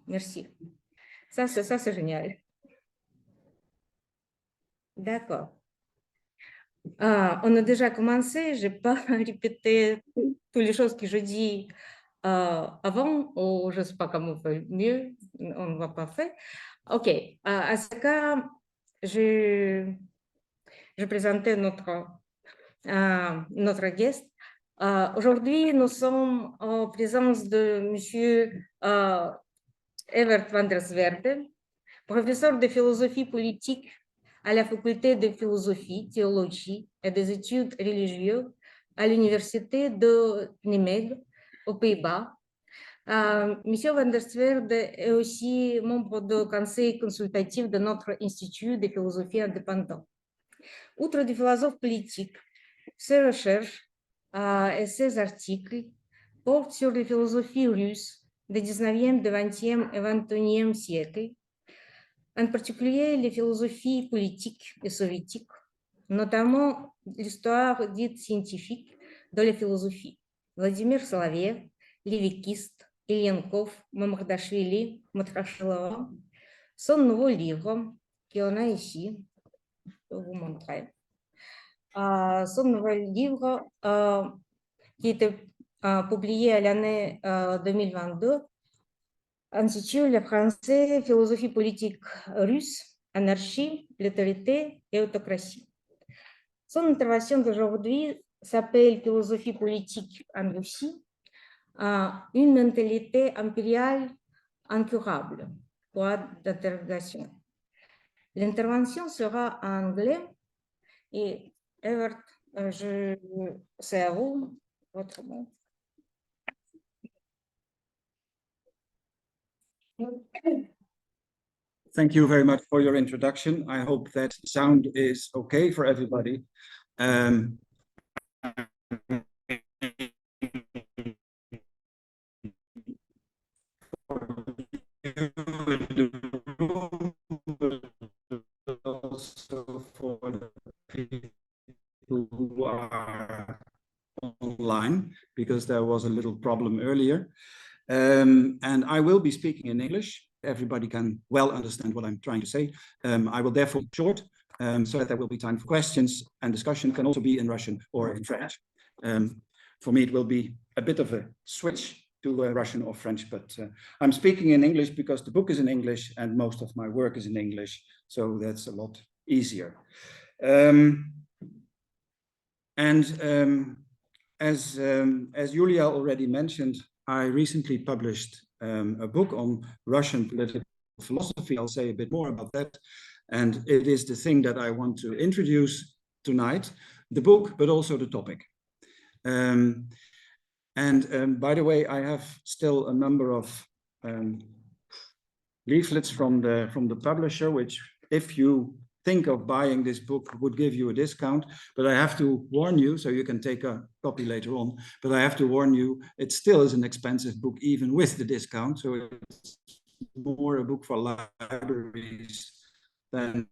Merci. Ça, c'est génial. D'accord. On a déjà commencé, je n'ai pas répété toutes les choses que je dis avant, ou je ne sais pas comment on fait mieux, on ne va pas faire. OK, à ce cas, je présentais notre guest. Aujourd'hui, nous sommes en présence de M. Evert van der Zweerde, professeur de philosophie politique à la faculté de philosophie, théologie et des études religieuses à l'université de Nijmegen, aux Pays-Bas. Monsieur van der Zweerde est aussi membre du conseil consultatif de notre institut de philosophie indépendant. Outre du philosophe politique, ses recherches et ses articles portent sur les philosophies russes du 19e, du 20e et 21e siècle, en particulier les philosophies politiques et soviétiques, notamment l'histoire dite scientifique de la philosophie. Vladimir Soloviev, Lévikiste, Ilienkov, Mamardashvili, Matrashilova. Son nouveau livre, qu'on a ici, je peux vous montrer. Son nouvel livre, qui était publié à l'année 2022, intitulé le français Philosophie politique russe, anarchie, l'autorité et autocratie. Son intervention d'aujourd'hui s'appelle Philosophie politique en Russie, une mentalité impériale incurable. Point d'interrogation. L'intervention sera en anglais et Evert, c'est à vous, votre mot. Thank you very much for your introduction. I hope that sound is okay for everybody. Also for the people who are online, because there was a little problem earlier. And I will be speaking in English. Everybody can well understand what I'm trying to say. I will therefore be short, so that there will be time for questions, and discussion can also be in Russian or in French. For me, it will be a bit of a switch to Russian or French, but I'm speaking in English because the book is in English and most of my work is in English, so that's a lot easier. As Julia already mentioned, I recently published a book on Russian political philosophy. I'll say a bit more about that. And it is the thing that I want to introduce tonight, the book, but also the topic. By the way, I have still a number of leaflets from the publisher, which if you think of buying this book would give you a discount, but I have to warn you, so you can take a copy later on, but I have to warn you, it still is an expensive book even with the discount, so it's more a book for libraries than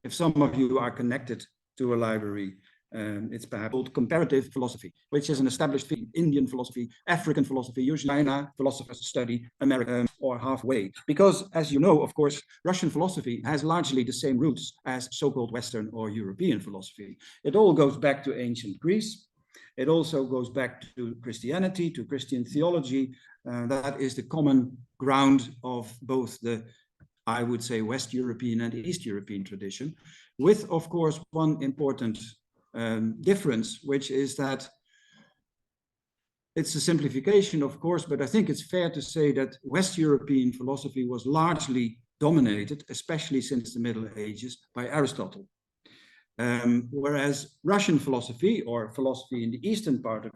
if some of you are connected to a library, it's perhaps called Comparative Philosophy, which is an established field. Indian philosophy, African philosophy, usually China philosophers study American or halfway. Because, as you know, of course, Russian philosophy has largely the same roots as so-called Western or European philosophy. It all goes back to ancient Greece. It also goes back to Christianity, to Christian theology. That is the common ground of both the, I would say, West European and East European tradition, with, of course, one important difference, which is that it's a simplification, of course, but I think it's fair to say that West European philosophy was largely dominated, especially since the Middle Ages, by Aristotle. Whereas Russian philosophy, or philosophy in the eastern part of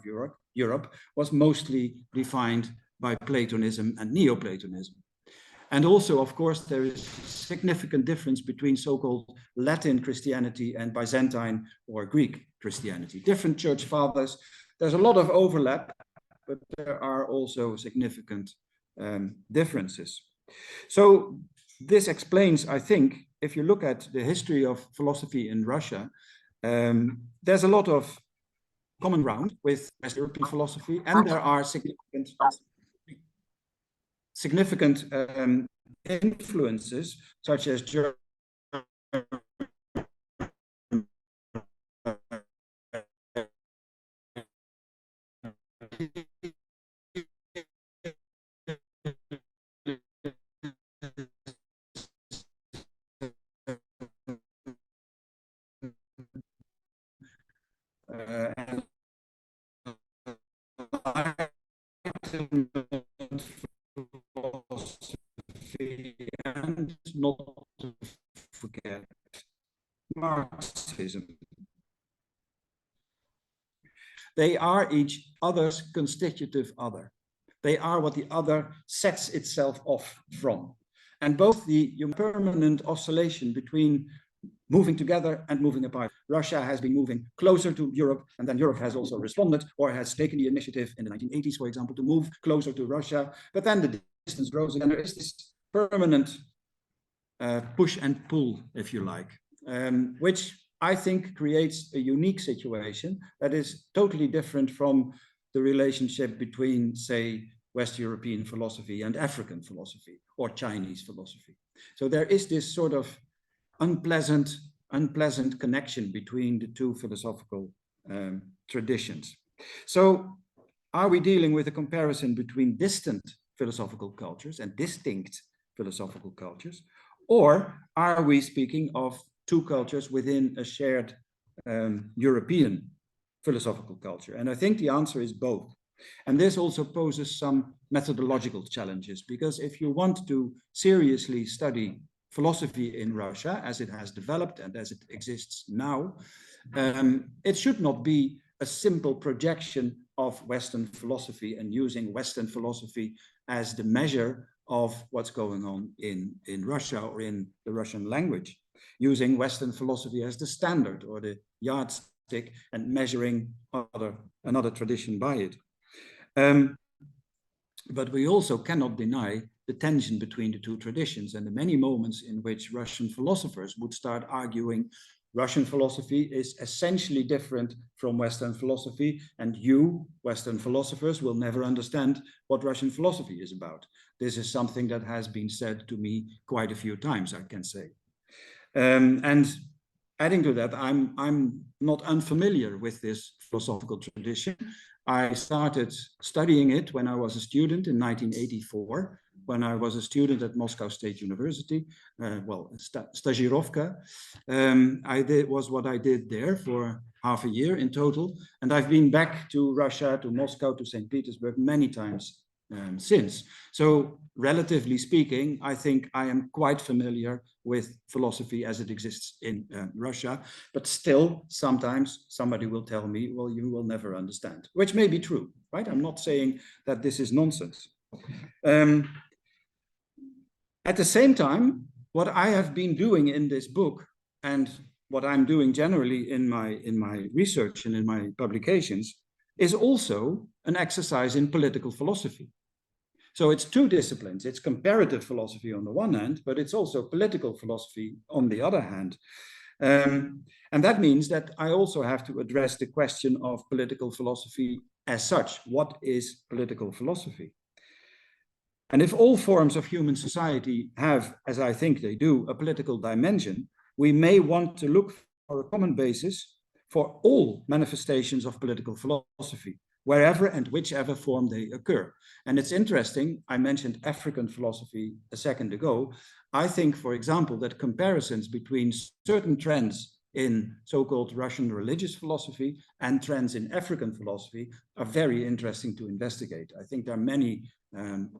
Europe, was mostly defined by Platonism and Neoplatonism. And also, of course, there is a significant difference between so-called Latin Christianity and Byzantine or Greek Christianity. Different church fathers, there's a lot of overlap, but there are also significant differences. So this explains, I think, if you look at the history of philosophy in Russia, there's a lot of common ground with West European philosophy, and there are significant influences, such as German, and not to forget Marxism. They are each other's constitutive other. They are what the other sets itself off from. And both the permanent oscillation between moving together and moving apart. Russia has been moving closer to Europe, and then Europe has also responded or has taken the initiative in the 1980s, for example, to move closer to Russia. But then the distance grows, and there is this permanent push and pull, if you like, which I think creates a unique situation that is totally different from the relationship between, say, West European philosophy and African philosophy or Chinese philosophy. So there is this sort of unpleasant connection between the two philosophical traditions. So are we dealing with a comparison between distant philosophical cultures and distinct philosophical cultures, or are we speaking of two cultures within a shared European philosophical culture? And I think the answer is both. And this also poses some methodological challenges, because if you want to seriously study philosophy in Russia as it has developed and as it exists now, it should not be a simple projection of Western philosophy and using Western philosophy as the measure of what's going on in Russia or in the Russian language, using Western philosophy as the standard or the yardstick and measuring another tradition by it. But we also cannot deny the tension between the two traditions and the many moments in which Russian philosophers would start arguing Russian philosophy is essentially different from Western philosophy, and you, Western philosophers, will never understand what Russian philosophy is about. This is something that has been said to me quite a few times, I can say. And adding to that, I'm not unfamiliar with this philosophical tradition. I started studying it when I was a student in 1984, when I was a student at Moscow State University, stagirovka. Was what I did there for half a year in total. And I've been back to Russia, to Moscow, to St. Petersburg many times since. So relatively speaking, I think I am quite familiar with philosophy as it exists in Russia, but still sometimes somebody will tell me, well, you will never understand, which may be true, right? I'm not saying that this is nonsense. At the same time, what I have been doing in this book and what I'm doing generally in my research and in my publications is also an exercise in political philosophy. So it's two disciplines. It's comparative philosophy on the one hand, but it's also political philosophy on the other hand. And that means that I also have to address the question of political philosophy as such. What is political philosophy? And if all forms of human society have, as I think they do, a political dimension, we may want to look for a common basis for all manifestations of political philosophy, wherever and whichever form they occur. And it's interesting, I mentioned African philosophy a second ago. I think, for example, that comparisons between certain trends in so-called Russian religious philosophy and trends in African philosophy are very interesting to investigate. I think there are many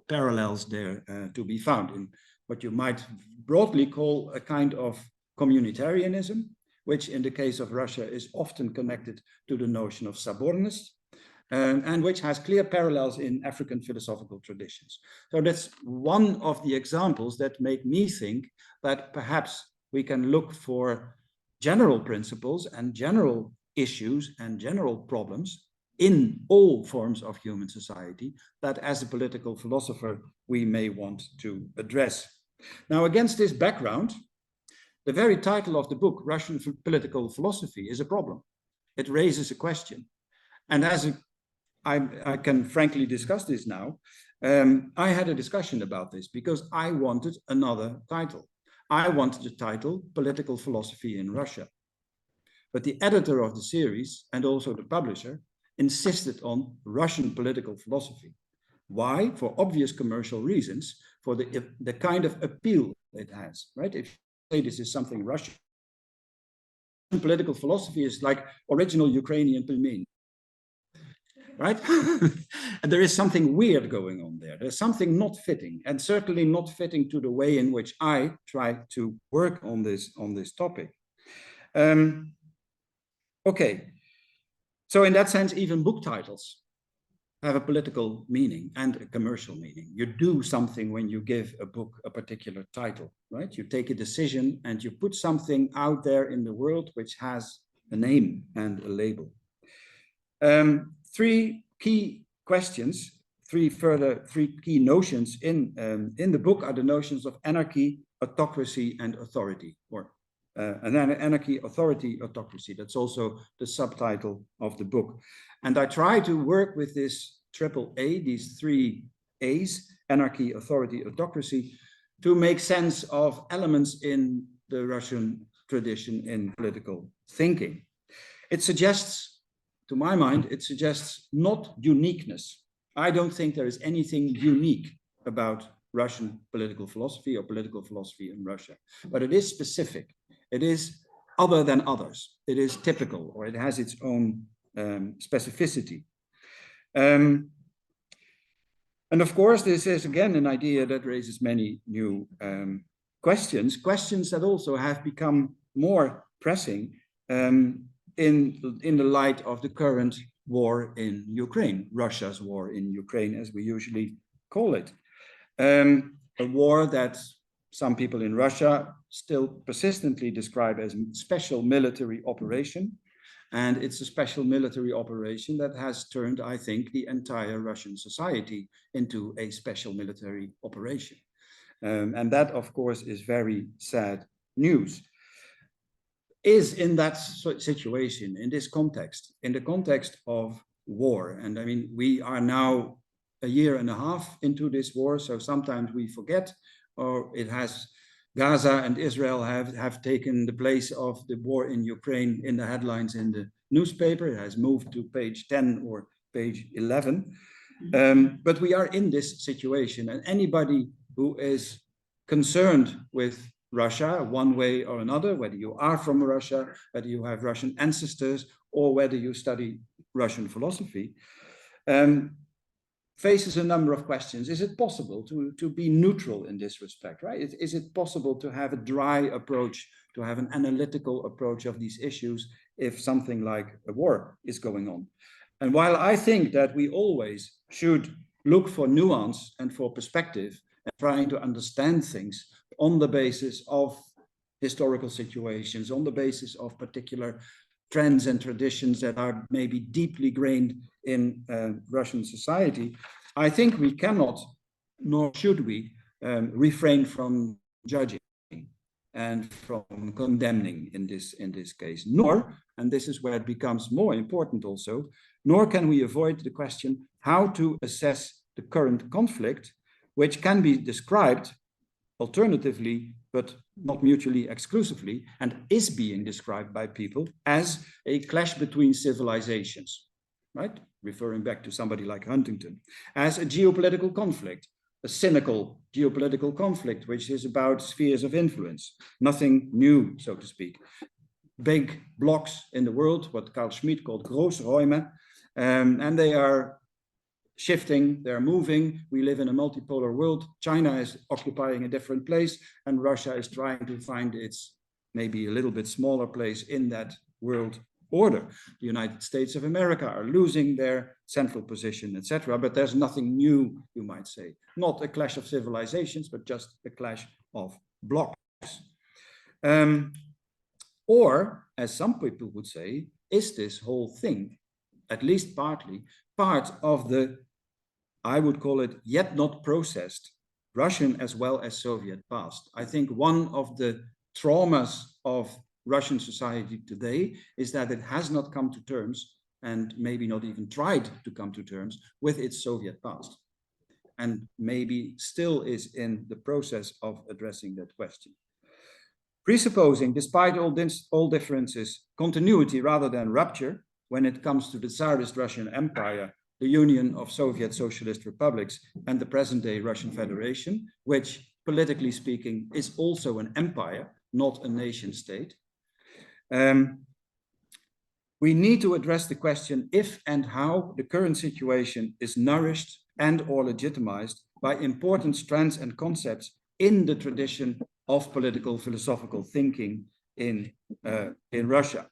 parallels there to be found in what you might broadly call a kind of communitarianism, which in the case of Russia is often connected to the notion of sabordinist, and which has clear parallels in African philosophical traditions. So that's one of the examples that make me think that perhaps we can look for general principles and general issues and general problems in all forms of human society that as a political philosopher we may want to address. Now, against this background, the very title of the book, Russian Political Philosophy, is a problem. It raises a question. And I can frankly discuss this now. I had a discussion about this because I wanted another title. I wanted the title Political Philosophy in Russia. But the editor of the series and also the publisher insisted on Russian political philosophy. Why? For obvious commercial reasons, for the kind of appeal it has, right? If you say this is something Russian, political philosophy is like original Ukrainian pelmeni, right? And there is something weird going on there. There's something not fitting, and certainly not fitting to the way in which I try to work on this topic. Okay, so in that sense, even book titles have a political meaning and a commercial meaning. You do something when you give a book a particular title, right? You take a decision and you put something out there in the world which has a name and a label. Three key questions, three key notions in the book are the notions of anarchy, autocracy, and authority, or anarchy, authority, autocracy. That's also the subtitle of the book. And I try to work with this triple A, these three A's, anarchy, authority, autocracy, to make sense of elements in the Russian tradition in political thinking. It suggests, to my mind, it suggests not uniqueness. I don't think there is anything unique about Russian political philosophy or political philosophy in Russia, but it is specific. It is other than others. It is typical, or it has its own specificity. And of course, this is again an idea that raises many new questions that also have become more pressing in the light of the current war in Ukraine, Russia's war in Ukraine, as we usually call it. A war that some people in Russia still persistently describe as a special military operation. And it's a special military operation that has turned, I think, the entire Russian society into a special military operation. And that, of course, is very sad news. Is in that situation, in this context, in the context of war, and I mean, we are now a year and a half into this war, so sometimes we forget, or it has Gaza and Israel have taken the place of the war in Ukraine in the headlines in the newspaper. It has moved to page 10 or page 11. But we are in this situation, and anybody who is concerned with Russia one way or another, whether you are from Russia, whether you have Russian ancestors, or whether you study Russian philosophy, faces a number of questions. Is it possible to be neutral in this respect, right? Is it possible to have a dry approach, to have an analytical approach of these issues if something like a war is going on? And while I think that we always should look for nuance and for perspective and trying to understand things on the basis of historical situations, on the basis of particular trends and traditions that are maybe deeply grained in Russian society, I think we cannot, nor should we, refrain from judging and from condemning in this case. Nor, and this is where it becomes more important also, nor can we avoid the question how to assess the current conflict, which can be described alternatively, but not mutually exclusively, and is being described by people as a clash between civilizations, right? Referring back to somebody like Huntington, as a geopolitical conflict, a cynical geopolitical conflict, which is about spheres of influence, nothing new, so to speak. Big blocks in the world, what Carl Schmitt called Großräume, and they are shifting, they're moving. We live in a multipolar world. China is occupying a different place, and Russia is trying to find its maybe a little bit smaller place in that world order. The United States of America are losing their central position, etc. But there's nothing new, you might say. Not a clash of civilizations, but just a clash of blocks. Or, as some people would say, is this whole thing, at least partly, part of the, I would call it, yet not processed Russian as well as Soviet past? I think one of the traumas of Russian society today is that it has not come to terms, and maybe not even tried to come to terms, with its Soviet past, and maybe still is in the process of addressing that question. Presupposing, despite all differences, continuity rather than rupture when it comes to the Tsarist Russian Empire, the union of Soviet Socialist republics, and the present-day Russian Federation, which, politically speaking, is also an empire, not a nation state. We need to address the question if and how the current situation is nourished and or legitimized by important strands and concepts in the tradition of political philosophical thinking in Russia,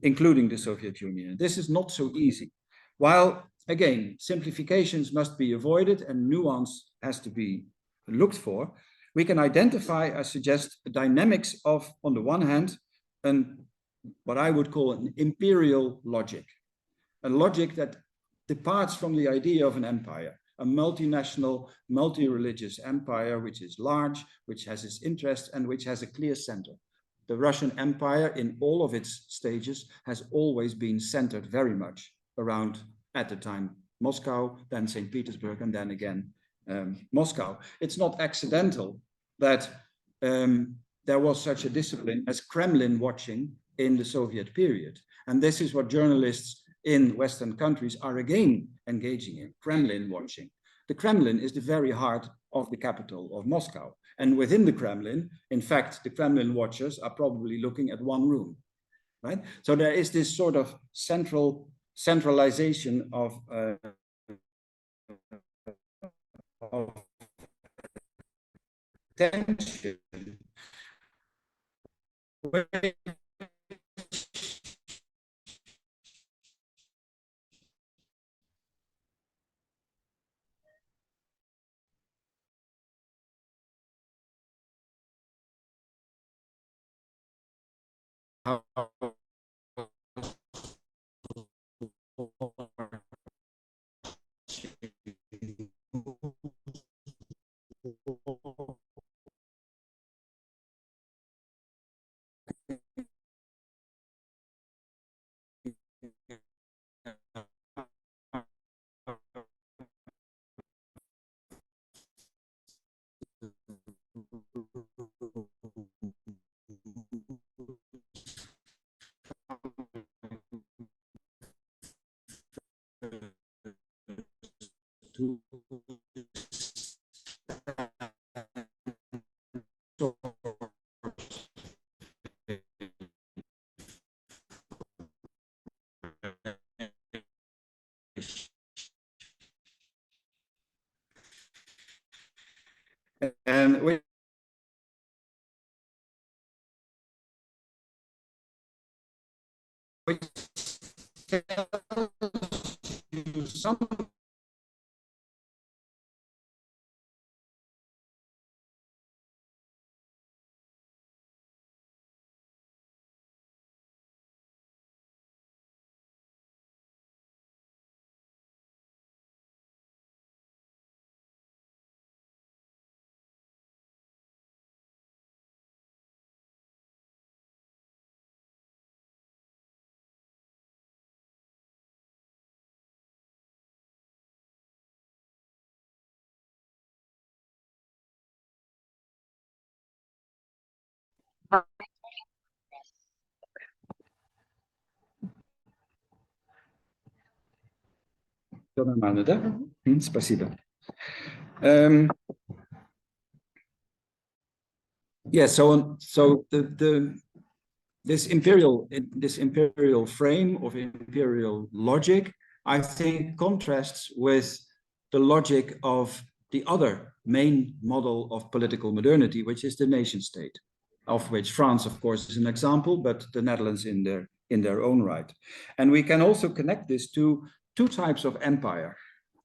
including the Soviet Union. This is not so easy. While, again, simplifications must be avoided and nuance has to be looked for, we can identify, I suggest, the dynamics of, on the one hand, what I would call an imperial logic, a logic that departs from the idea of an empire, a multinational, multi-religious empire, which is large, which has its interests, and which has a clear center. The Russian Empire, in all of its stages, has always been centered very much around, at the time, Moscow, then St. Petersburg, and then again, Moscow. It's not accidental that there was such a discipline as Kremlin watching in the Soviet period. And this is what journalists in Western countries are again engaging in, Kremlin watching. The Kremlin is the very heart of the capital of Moscow. And within the Kremlin, in fact, the Kremlin watchers are probably looking at one room, right? So there is this sort of centralization of attention. And which tells you something Нормально, да? Спасибо. Yeah, so this imperial frame of imperial logic, I think, contrasts with the logic of the other main model of political modernity, which is the nation state, of which France, of course, is an example, but the Netherlands in their own right. And we can also connect this to two types of empire.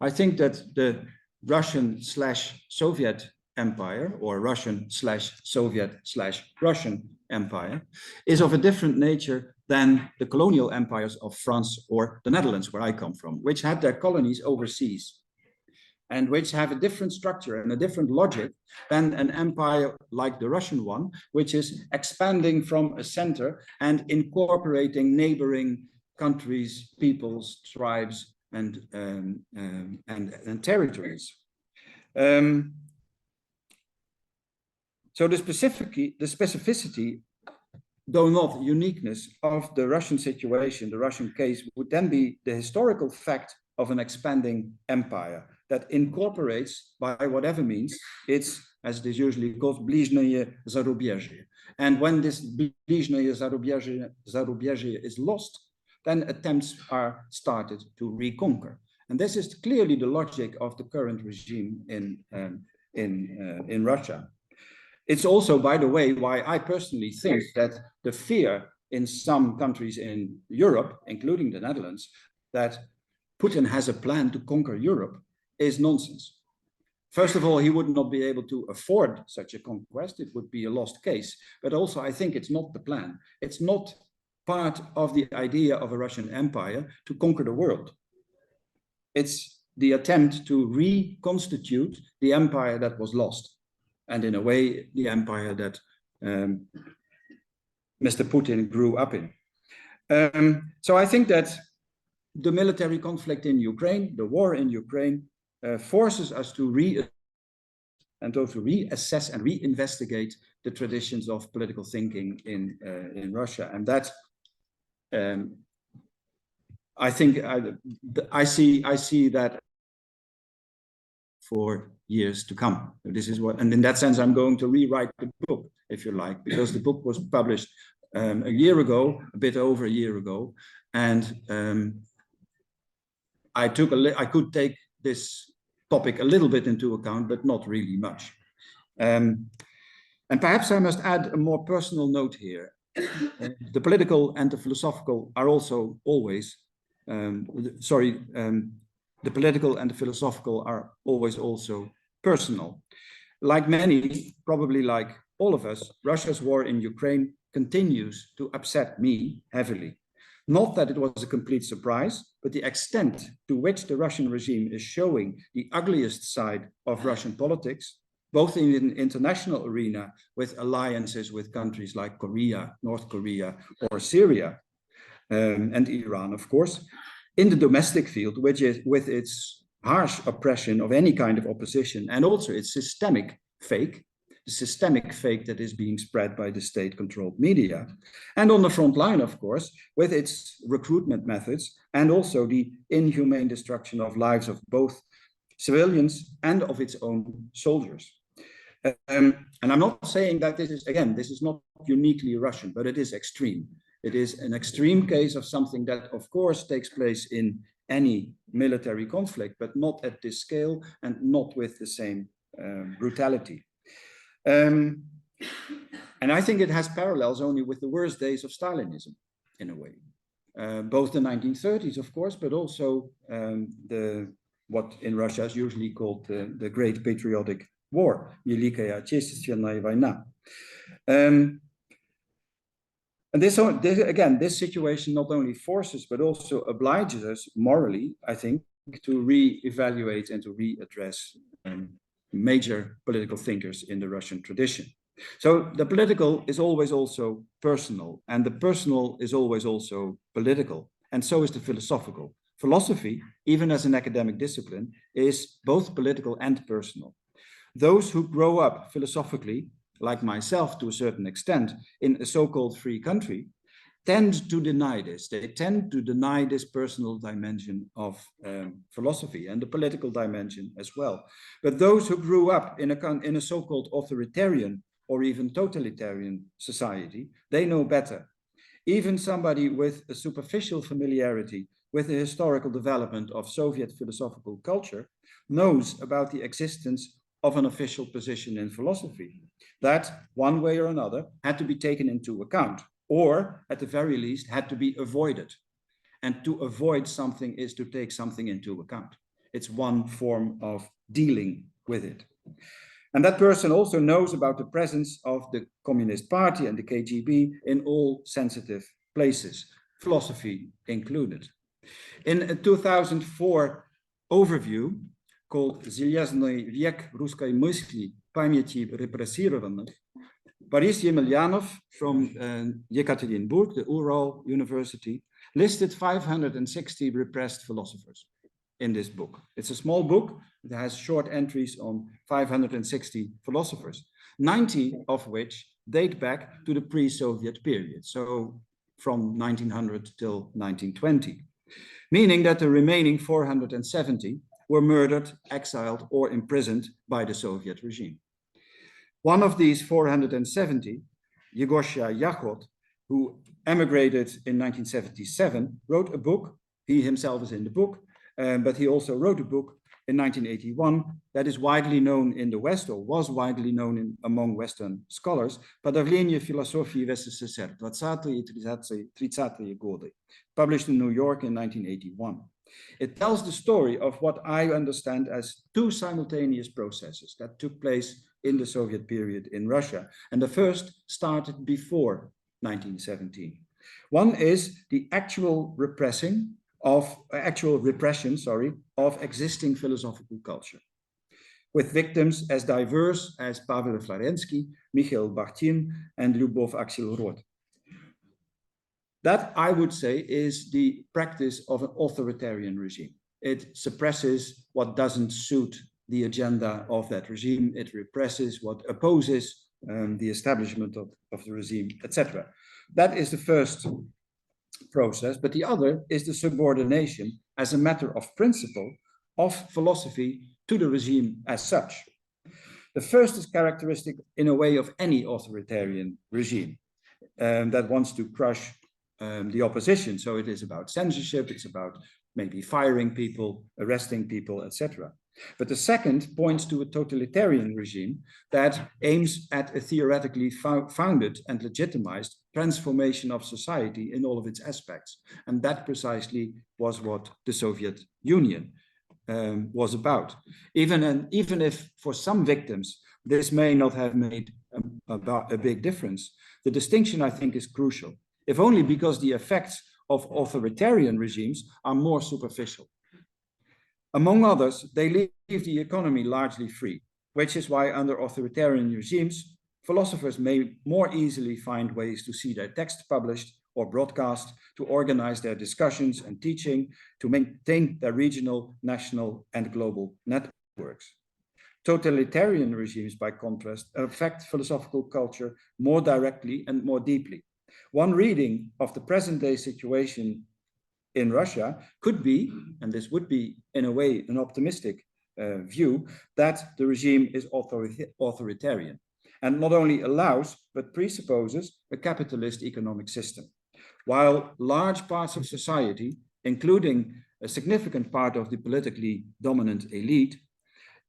I think that the Russian/Soviet empire, or Russian/Soviet/Russian empire, is of a different nature than the colonial empires of France or the Netherlands, where I come from, which had their colonies overseas, and which have a different structure and a different logic than an empire like the Russian one, which is expanding from a center and incorporating neighboring countries, peoples, tribes, and territories. So the specificity, though not uniqueness, of the Russian situation, the Russian case, would then be the historical fact of an expanding empire that incorporates, by whatever means, its, as it is usually called, ближнее зарубежье. And when this ближнее зарубежье is lost, then attempts are started to reconquer. And this is clearly the logic of the current regime in Russia. It's also, by the way, why I personally think that the fear in some countries in Europe, including the Netherlands, that Putin has a plan to conquer Europe is nonsense. First of all, he would not be able to afford such a conquest. It would be a lost case. But also, I think it's not the plan. It's not part of the idea of a Russian empire to conquer the world. It's the attempt to reconstitute the empire that was lost. And in a way, the empire that Mr. Putin grew up in. So I think that the military conflict in Ukraine, the war in Ukraine, forces us to reassess and reinvestigate the traditions of political thinking in Russia. And that, I think, I see that for years to come. This is what, and in that sense, I'm going to rewrite the book, if you like, because the book was published a year ago, a bit over a year ago, and I could take this topic a little bit into account, but not really much. And perhaps I must add a more personal note here. The political and the philosophical are also always, the political and the philosophical are always also personal. Like many, probably like all of us, Russia's war in Ukraine continues to upset me heavily. Not that it was a complete surprise, but the extent to which the Russian regime is showing the ugliest side of Russian politics, both in the international arena with alliances with countries like Korea, North Korea, or Syria, and Iran, of course, in the domestic field, which is with its harsh oppression of any kind of opposition, and also its systemic fake, the systemic fake that is being spread by the state-controlled media. And on the front line, of course, with its recruitment methods and also the inhumane destruction of lives of both civilians and of its own soldiers. And I'm not saying that this is not uniquely Russian, but it is extreme. It is an extreme case of something that, of course, takes place in any military conflict, but not at this scale and not with the same brutality. And I think it has parallels only with the worst days of Stalinism, in a way. Both the 1930s, of course, but also what in Russia is usually called the Great Patriotic War, Великая Отечественная война. And this situation not only forces, but also obliges us morally, I think, to re-evaluate and to readdress major political thinkers in the Russian tradition. So the political is always also personal, and the personal is always also political, and so is the philosophical. Philosophy, even as an academic discipline, is both political and personal. Those who grow up philosophically, like myself to a certain extent, in a so-called free country, tend to deny this. They tend to deny this personal dimension of philosophy and the political dimension as well. But those who grew up in a so-called authoritarian or even totalitarian society, they know better. Even somebody with a superficial familiarity with the historical development of Soviet philosophical culture, knows about the existence of an official position in philosophy that, one way or another, had to be taken into account, or at the very least had to be avoided. And to avoid something is to take something into account. It's one form of dealing with it. And that person also knows about the presence of the Communist Party and the KGB in all sensitive places, philosophy included. In a 2004 overview called Железный век русской мысли, памяти репрессированных, Boris Yemelyanov from Yekaterinburg, the Ural University, listed 560 repressed philosophers in this book. It's a small book. It has short entries on 560 philosophers, 90 of which date back to the pre-Soviet period, so from 1900 till 1920, meaning that the remaining 470 were murdered, exiled, or imprisoned by the Soviet regime. One of these 470, Yegosha Yakhod, who emigrated in 1977, wrote a book. He himself is in the book, but he also wrote a book in 1981 that is widely known in the West, or was widely known among Western scholars, Подавление философии в СССР, 20-е и 30-е годы, published in New York in 1981. It tells the story of what I understand as two simultaneous processes that took place in the Soviet period in Russia, and the first started before 1917. One is the actual repression of existing philosophical culture, with victims as diverse as Pavel Florensky, Mikhail Bakhtin, and Lyubov Axelrod. That, I would say, is the practice of an authoritarian regime. It suppresses what doesn't suit the agenda of that regime. It represses what opposes the establishment of the regime, etc. That is the first process, but the other is the subordination as a matter of principle of philosophy to the regime as such. The first is characteristic in a way of any authoritarian regime that wants to crush the opposition. So it is about censorship, it's about maybe firing people, arresting people, etc. But the second points to a totalitarian regime that aims at a theoretically founded and legitimized transformation of society in all of its aspects. And that precisely was what the Soviet Union was about. Even if for some victims this may not have made a big difference, the distinction, I think, is crucial, if only because the effects of authoritarian regimes are more superficial. Among others, they leave the economy largely free, which is why under authoritarian regimes, philosophers may more easily find ways to see their text published or broadcast, to organize their discussions and teaching, to maintain their regional, national, and global networks. Totalitarian regimes, by contrast, affect philosophical culture more directly and more deeply. One reading of the present-day situation in Russia could be, and this would be in a way an optimistic view, that the regime is authoritarian and not only allows but presupposes a capitalist economic system, while large parts of society, including a significant part of the politically dominant elite,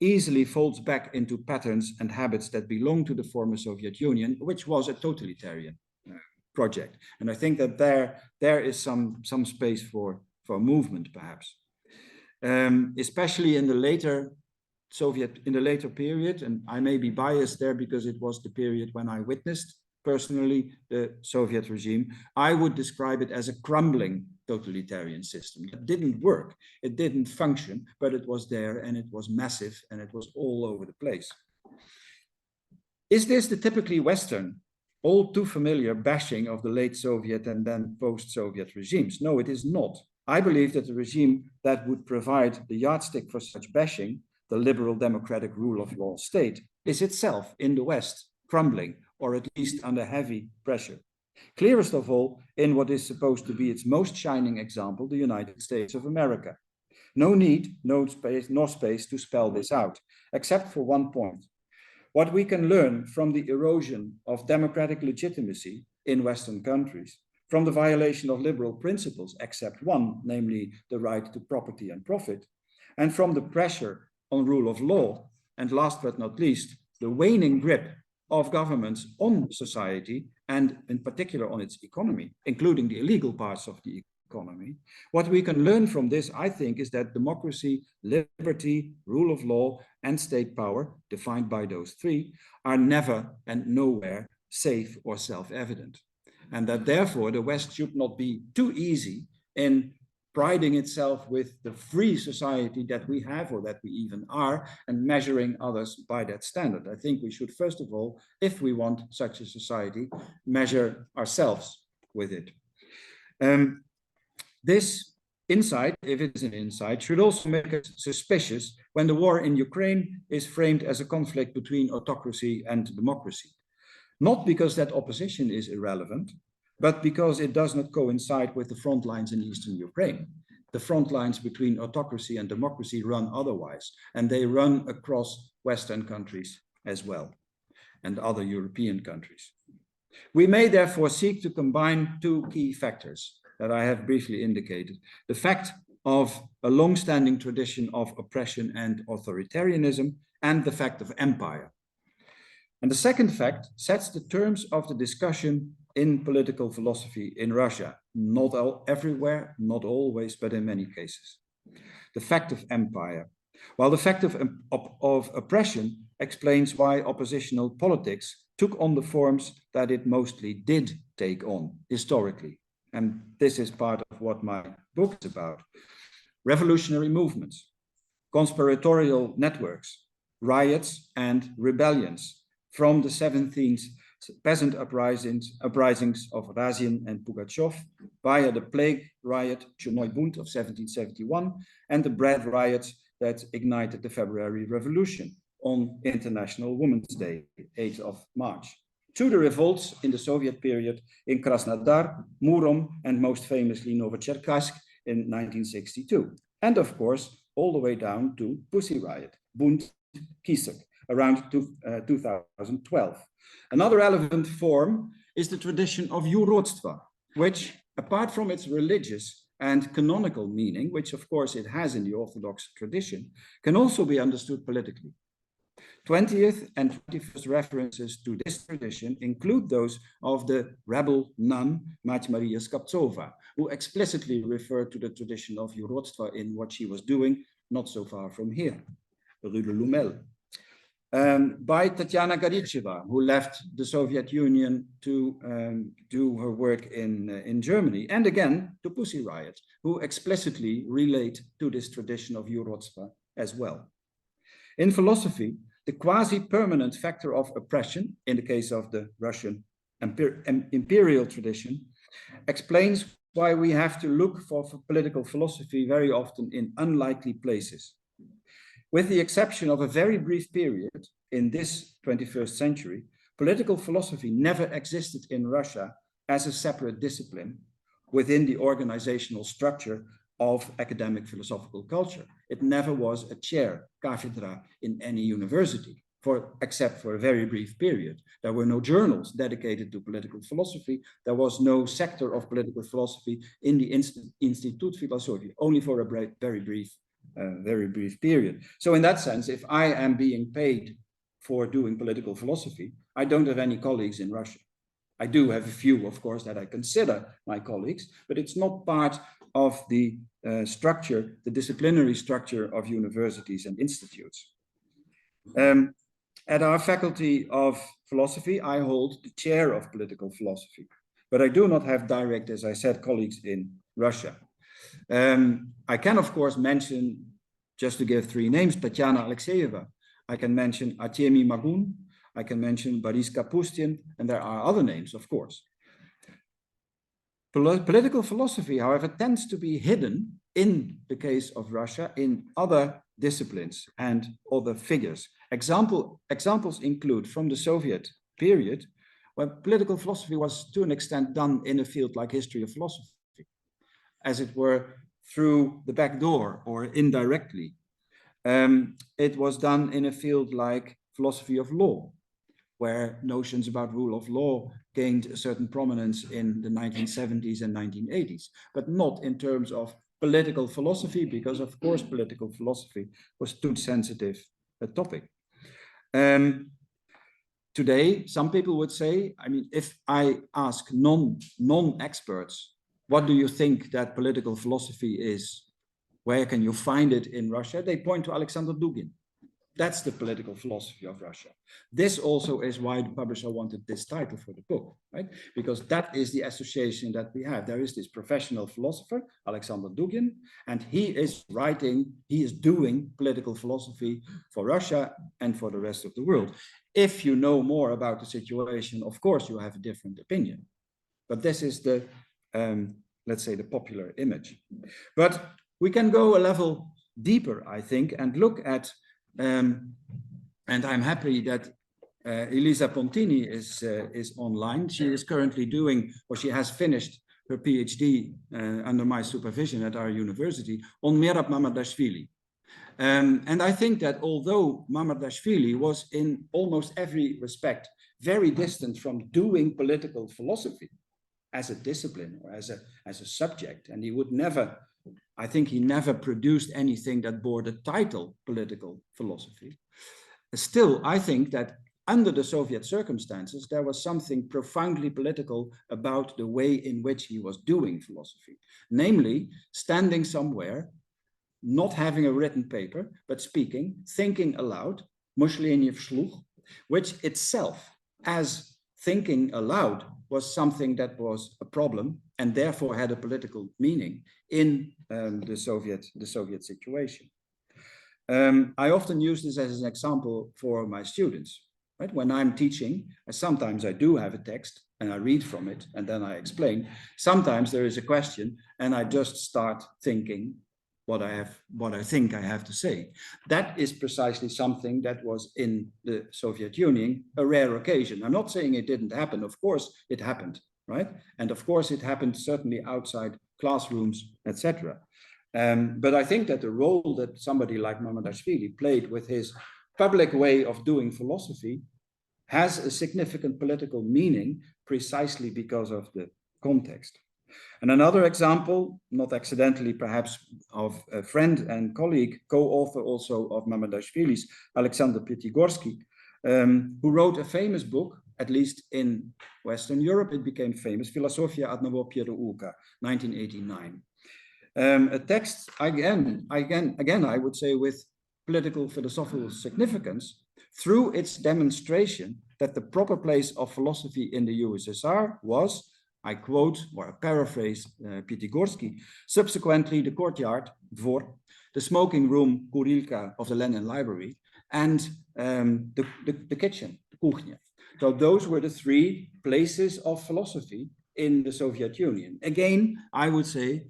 easily folds back into patterns and habits that belong to the former Soviet Union, which was a totalitarian project. And I think that there is some space for movement, perhaps, especially in the later period. And I may be biased there because it was the period when I witnessed personally the Soviet regime. I would describe it as a crumbling totalitarian system. It didn't work, it didn't function, but it was there and it was massive and it was all over the place. Is this the typically Western, all too familiar bashing of the late Soviet and then post-Soviet regimes? No, it is not. I believe that the regime that would provide the yardstick for such bashing, the liberal democratic rule of law state, is itself in the West crumbling, or at least under heavy pressure. Clearest of all in what is supposed to be its most shining example, the United States of America. No need, no space to spell this out, except for one point. What we can learn from the erosion of democratic legitimacy in Western countries, from the violation of liberal principles, except one, namely the right to property and profit, and from the pressure on rule of law, and last but not least, the waning grip of governments on society, and in particular on its economy, including the illegal parts of the economy. What we can learn from this, I think, is that democracy, liberty, rule of law, and state power, defined by those three, are never and nowhere safe or self-evident. And that therefore the West should not be too easy in priding itself with the free society that we have, or that we even are, and measuring others by that standard. I think we should, first of all, if we want such a society, measure ourselves with it. This insight, if it is an insight, should also make us suspicious when the war in Ukraine is framed as a conflict between autocracy and democracy. Not because that opposition is irrelevant, but because it does not coincide with the front lines in eastern Ukraine. The front lines between autocracy and democracy run otherwise, and they run across Western countries as well, and other European countries. We may therefore seek to combine two key factors that I have briefly indicated: the fact of a long-standing tradition of oppression and authoritarianism, and the fact of empire. And the second fact sets the terms of the discussion in political philosophy in Russia, not everywhere, not always, but in many cases. The fact of empire. While the fact of oppression explains why oppositional politics took on the forms that it mostly did take on historically. And this is part of what my book is about. Revolutionary movements, conspiratorial networks, riots and rebellions from the 17th peasant uprisings of Razin and Pugachev, via the plague riot Chernoi Bund of 1771 and the bread riots that ignited the February Revolution on International Women's Day, 8th of March, to the revolts in the Soviet period in Krasnodar, Murom, and most famously Novocherkassk in 1962. And of course, all the way down to Pussy Riot, Bund Kisak, around 2012. Another relevant form is the tradition of jurodztva, which, apart from its religious and canonical meaning, which of course it has in the Orthodox tradition, can also be understood politically. 20th and 21st references to this tradition include those of the rebel nun Mать Maria Skaptsova, who explicitly referred to the tradition of jurodztva in what she was doing not so far from here, Rue de Loumel. By Tatiana Garicheva, who left the Soviet Union to do her work in Germany, and again to Pussy Riot, who explicitly relate to this tradition of jurodztva as well. In philosophy, the quasi-permanent factor of oppression, in the case of the Russian imperial tradition, explains why we have to look for political philosophy very often in unlikely places. With the exception of a very brief period in this 21st century, political philosophy never existed in Russia as a separate discipline within the organizational structure of academic philosophical culture. It never was a chair, cafedra, in any university, except for a very brief period. There were no journals dedicated to political philosophy. There was no sector of political philosophy in the Institut Philosophy, only for a very brief period. So in that sense, if I am being paid for doing political philosophy, I don't have any colleagues in Russia. I do have a few, of course, that I consider my colleagues, but it's not part of the structure, the disciplinary structure of universities and institutes. At our Faculty of Philosophy, I hold the chair of political philosophy, but I do not have direct, as I said, colleagues in Russia. I can, of course, mention, just to give three names, Tatiana Alexeyeva. I can mention Artemy Magun. I can mention Boris Kapustin, and there are other names, of course. Political philosophy, however, tends to be hidden, in the case of Russia, in other disciplines and other figures. Examples include from the Soviet period, where political philosophy was to an extent done in a field like history of philosophy, as it were, through the back door or indirectly. It was done in a field like philosophy of law, where notions about rule of law gained a certain prominence in the 1970s and 1980s, but not in terms of political philosophy, because of course political philosophy was too sensitive a topic. Today, some people would say, I mean, if I ask non-experts, what do you think that political philosophy is? Where can you find it in Russia? They point to Alexander Dugin. That's the political philosophy of Russia. This also is why the publisher wanted this title for the book, right? Because that is the association that we have. There is this professional philosopher, Alexander Dugin, and he is doing political philosophy for Russia and for the rest of the world. If you know more about the situation, of course, you have a different opinion. But this is the, let's say, the popular image. But we can go a level deeper, I think, and look at, and I'm happy that Elisa Pontini is online. She is currently doing, or she has finished her PhD under my supervision at our university on Merab Mamardashvili. And I think that although Mamardashvili was in almost every respect very distant from doing political philosophy as a discipline or as a subject, and he would never, I think he never produced anything that bore the title political philosophy. Still, I think that under the Soviet circumstances, there was something profoundly political about the way in which he was doing philosophy, namely standing somewhere, not having a written paper, but speaking, thinking aloud, Moshlenie vslukh, which itself, as thinking aloud, was something that was a problem and therefore had a political meaning in the Soviet situation. I often use this as an example for my students. Right? When I'm teaching, sometimes I do have a text and I read from it and then I explain. Sometimes there is a question and I just start thinking what I think I have to say. That is precisely something that was in the Soviet Union a rare occasion. I'm not saying it didn't happen. Of course it happened, right? And of course it happened certainly outside classrooms, etc. But I think that the role that somebody like Mamardashvili played with his public way of doing philosophy has a significant political meaning precisely because of the context. And another example, not accidentally perhaps, of a friend and colleague, co-author also of Mamardashvili's, Alexander Pyatigorski, who wrote a famous book, at least in Western Europe, it became famous, Filosofia одного Pierouka, 1989. A text, again, I would say with political philosophical significance, through its demonstration that the proper place of philosophy in the USSR was, I quote or paraphrase Pyatigorski, subsequently the courtyard, Dvor, the smoking room, Kurilka of the Lenin Library, and the kitchen, the kuchnia. So those were the three places of philosophy in the Soviet Union. Again, I would say,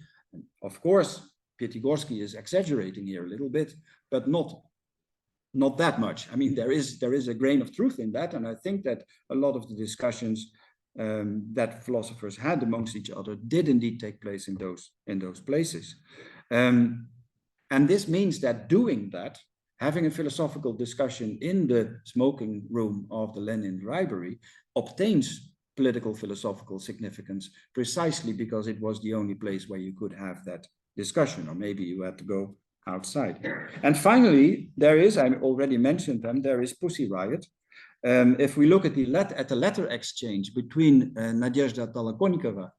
of course, Pyatigorski is exaggerating here a little bit, but not that much. I mean, there is a grain of truth in that, and I think that a lot of the discussions that philosophers had amongst each other did indeed take place in those places. And this means that doing that, having a philosophical discussion in the smoking room of the Lenin Library, obtains political philosophical significance precisely because it was the only place where you could have that discussion, or maybe you had to go outside. And finally, there is, I already mentioned them, there is Pussy Riot. If we look at the letter exchange between Nadezhda Tolokonnikova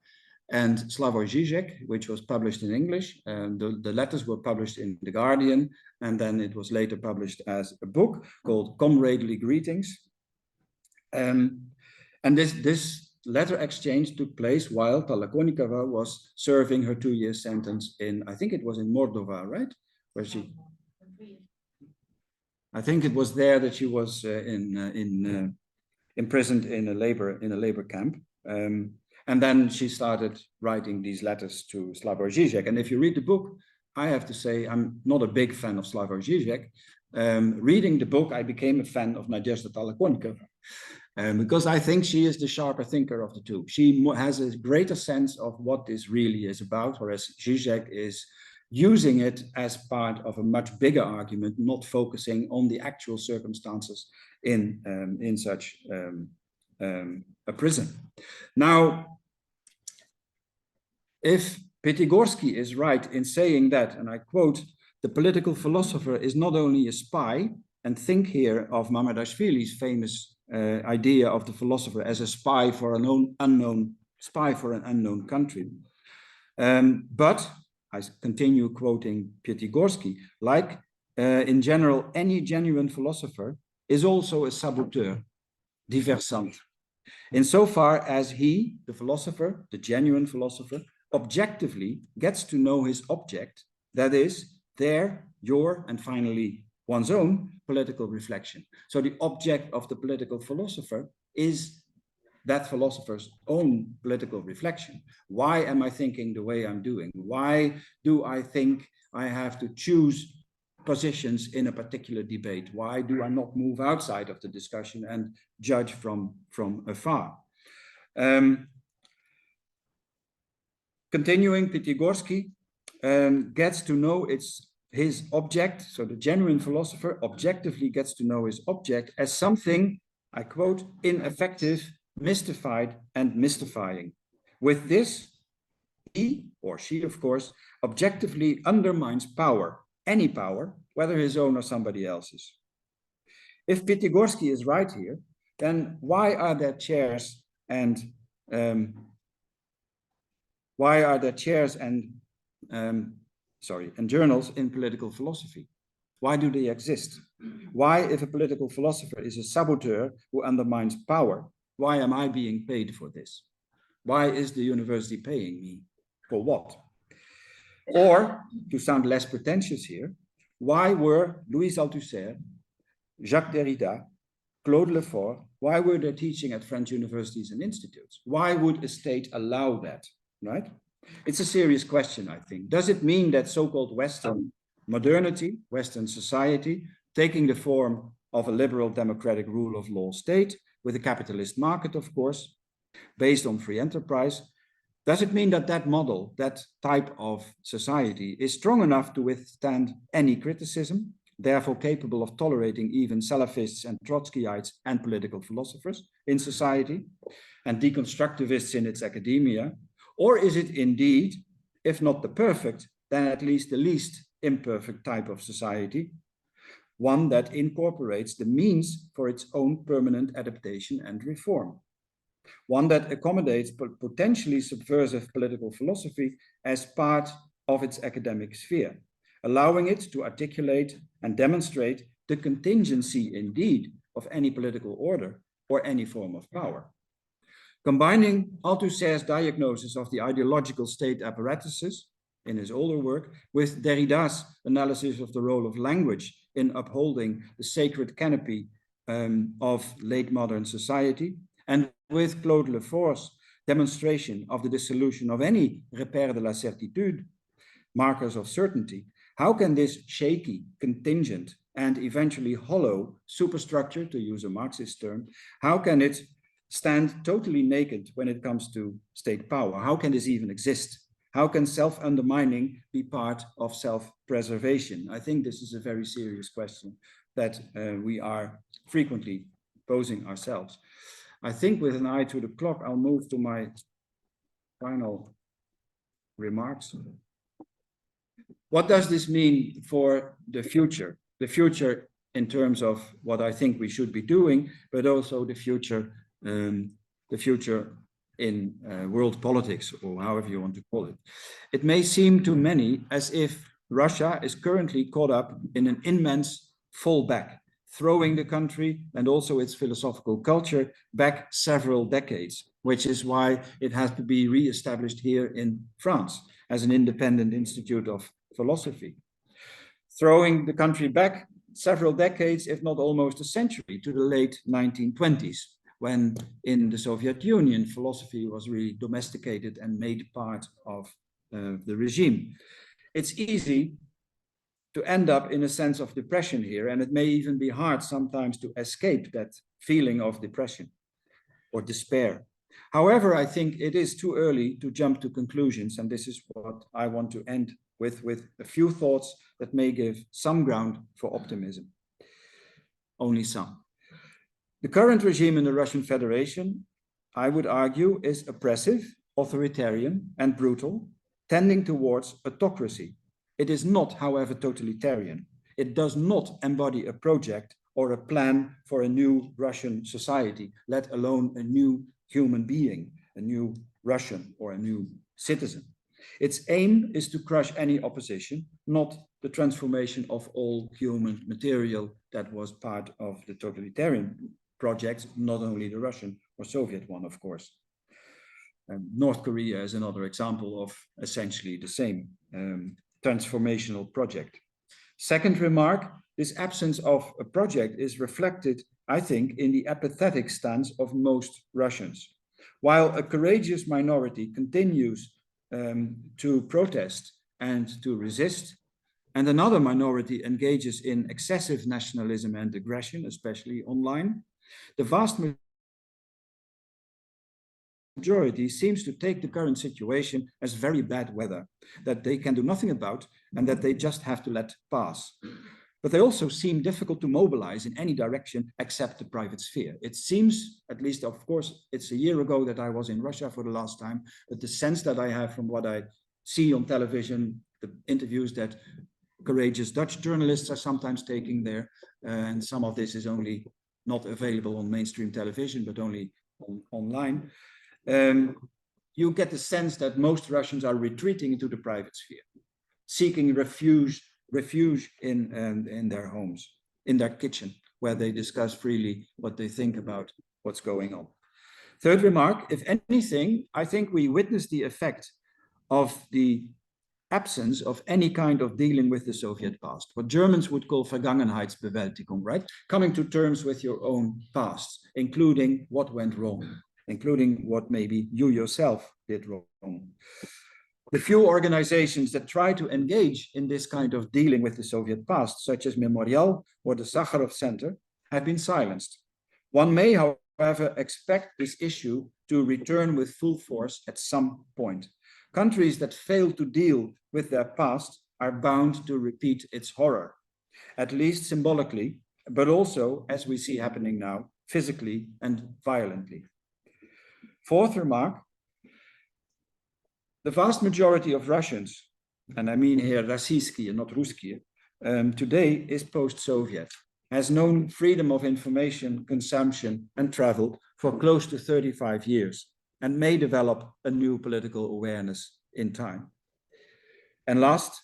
and Slavoj Žižek, which was published in English, the letters were published in The Guardian, and then it was later published as a book called Comradely Greetings. And this letter exchange took place while Tolokonnikova was serving her 2-year sentence in, I think it was in Mordova, right? Where she, I think it was there that she was imprisoned in a labor camp, and then she started writing these letters to Slavoj Žižek. And if you read the book, I have to say I'm not a big fan of Slavoj Žižek. Reading the book, I became a fan of Nadezhda Tolokonnikova, because I think she is the sharper thinker of the two. She has a greater sense of what this really is about, whereas Žižek is using it as part of a much bigger argument, not focusing on the actual circumstances in such a prison. Now, if Pitigorsky is right in saying that, and I quote, the political philosopher is not only a spy, and think here of Mamardashvili's famous idea of the philosopher as a spy for an unknown country. But I continue quoting Pitigorsky, like in general, any genuine philosopher is also a saboteur, diversant, insofar as he, the philosopher, the genuine philosopher, objectively gets to know his object, that is, their, your, and finally one's own political reflection. So the object of the political philosopher is that philosopher's own political reflection. Why am I thinking the way I'm doing? Why do I think I have to choose positions in a particular debate? Why do I not move outside of the discussion and judge from afar? Continuing, Pitigorsky gets to know his object, so the genuine philosopher objectively gets to know his object as something, I quote, ineffective, mystified, and mystifying. With this, he, or she of course, objectively undermines power, any power, whether his own or somebody else's. If Pitigorsky is right here, then why are there chairs and journals in political philosophy? Why do they exist? Why, if a political philosopher is a saboteur who undermines power, why am I being paid for this? Why is the university paying me? For what? Or, to sound less pretentious here, why were Louis Althusser, Jacques Derrida, Claude Lefort, why were they teaching at French universities and institutes? Why would a state allow that, right? It's a serious question, I think. Does it mean that so-called Western modernity, Western society, taking the form of a liberal democratic rule of law state, with a capitalist market, of course, based on free enterprise, does it mean that that model, that type of society, is strong enough to withstand any criticism, therefore capable of tolerating even Salafists and Trotskyites and political philosophers in society, and deconstructivists in its academia? Or is it indeed, if not the perfect, then at least the least imperfect type of society, one that incorporates the means for its own permanent adaptation and reform, one that accommodates potentially subversive political philosophy as part of its academic sphere, allowing it to articulate and demonstrate the contingency indeed of any political order or any form of power. Combining Althusser's diagnosis of the ideological state apparatuses in his older work with Derrida's analysis of the role of language in upholding the sacred canopy of late modern society, and with Claude Lefort's demonstration of the dissolution of any repère de la certitude, markers of certainty, how can this shaky, contingent, and eventually hollow superstructure, to use a Marxist term, how can it stand totally naked when it comes to state power? How can this even exist? How can self-undermining be part of self-preservation? I think this is a very serious question that we are frequently posing ourselves. I think with an eye to the clock, I'll move to my final remarks. What does this mean for the future? The future in terms of what I think we should be doing, but also the future in world politics, or however you want to call it. It may seem to many as if Russia is currently caught up in an immense fallback, throwing the country and also its philosophical culture back several decades, which is why it has to be re-established here in France as an independent institute of philosophy. Throwing the country back several decades, if not almost a century, to the late 1920s, when in the Soviet Union, philosophy was really domesticated and made part of the regime. It's easy to end up in a sense of depression here, and it may even be hard sometimes to escape that feeling of depression or despair. However, I think it is too early to jump to conclusions, and this is what I want to end with a few thoughts that may give some ground for optimism. Only some. The current regime in the Russian Federation, I would argue, is oppressive, authoritarian, and brutal, tending towards autocracy. It is not, however, totalitarian. It does not embody a project or a plan for a new Russian society, let alone a new human being, a new Russian or a new citizen. Its aim is to crush any opposition, not the transformation of all human material that was part of the totalitarian projects, not only the Russian or Soviet one, of course. North Korea is another example of essentially the same transformational project. Second remark, this absence of a project is reflected, I think, in the apathetic stance of most Russians. While a courageous minority continues to protest and to resist, and another minority engages in excessive nationalism and aggression, especially online, the vast majority seems to take the current situation as very bad weather that they can do nothing about and that they just have to let pass. But they also seem difficult to mobilize in any direction except the private sphere. It seems, at least of course, it's a year ago that I was in Russia for the last time, but the sense that I have from what I see on television, the interviews that courageous Dutch journalists are sometimes taking there, and some of this is only not available on mainstream television, but only online. You get the sense that most Russians are retreating into the private sphere, seeking refuge in their homes, in their kitchen, where they discuss freely what they think about what's going on. Third remark, if anything, I think we witness the effect of the absence of any kind of dealing with the Soviet past, what Germans would call Vergangenheitsbewältigung, right? Coming to terms with your own past, including what went wrong, including what maybe you yourself did wrong. The few organizations that try to engage in this kind of dealing with the Soviet past, such as Memorial or the Sakharov Center, have been silenced. One may, however, expect this issue to return with full force at some point. Countries that fail to deal with their past are bound to repeat its horror, at least symbolically, but also, as we see happening now, physically and violently. Fourth remark, the vast majority of Russians, and I mean here Rossiyskiy and not Ruskiy, today is post-Soviet, has known freedom of information, consumption, and travel for close to 35 years, and may develop a new political awareness in time. And last,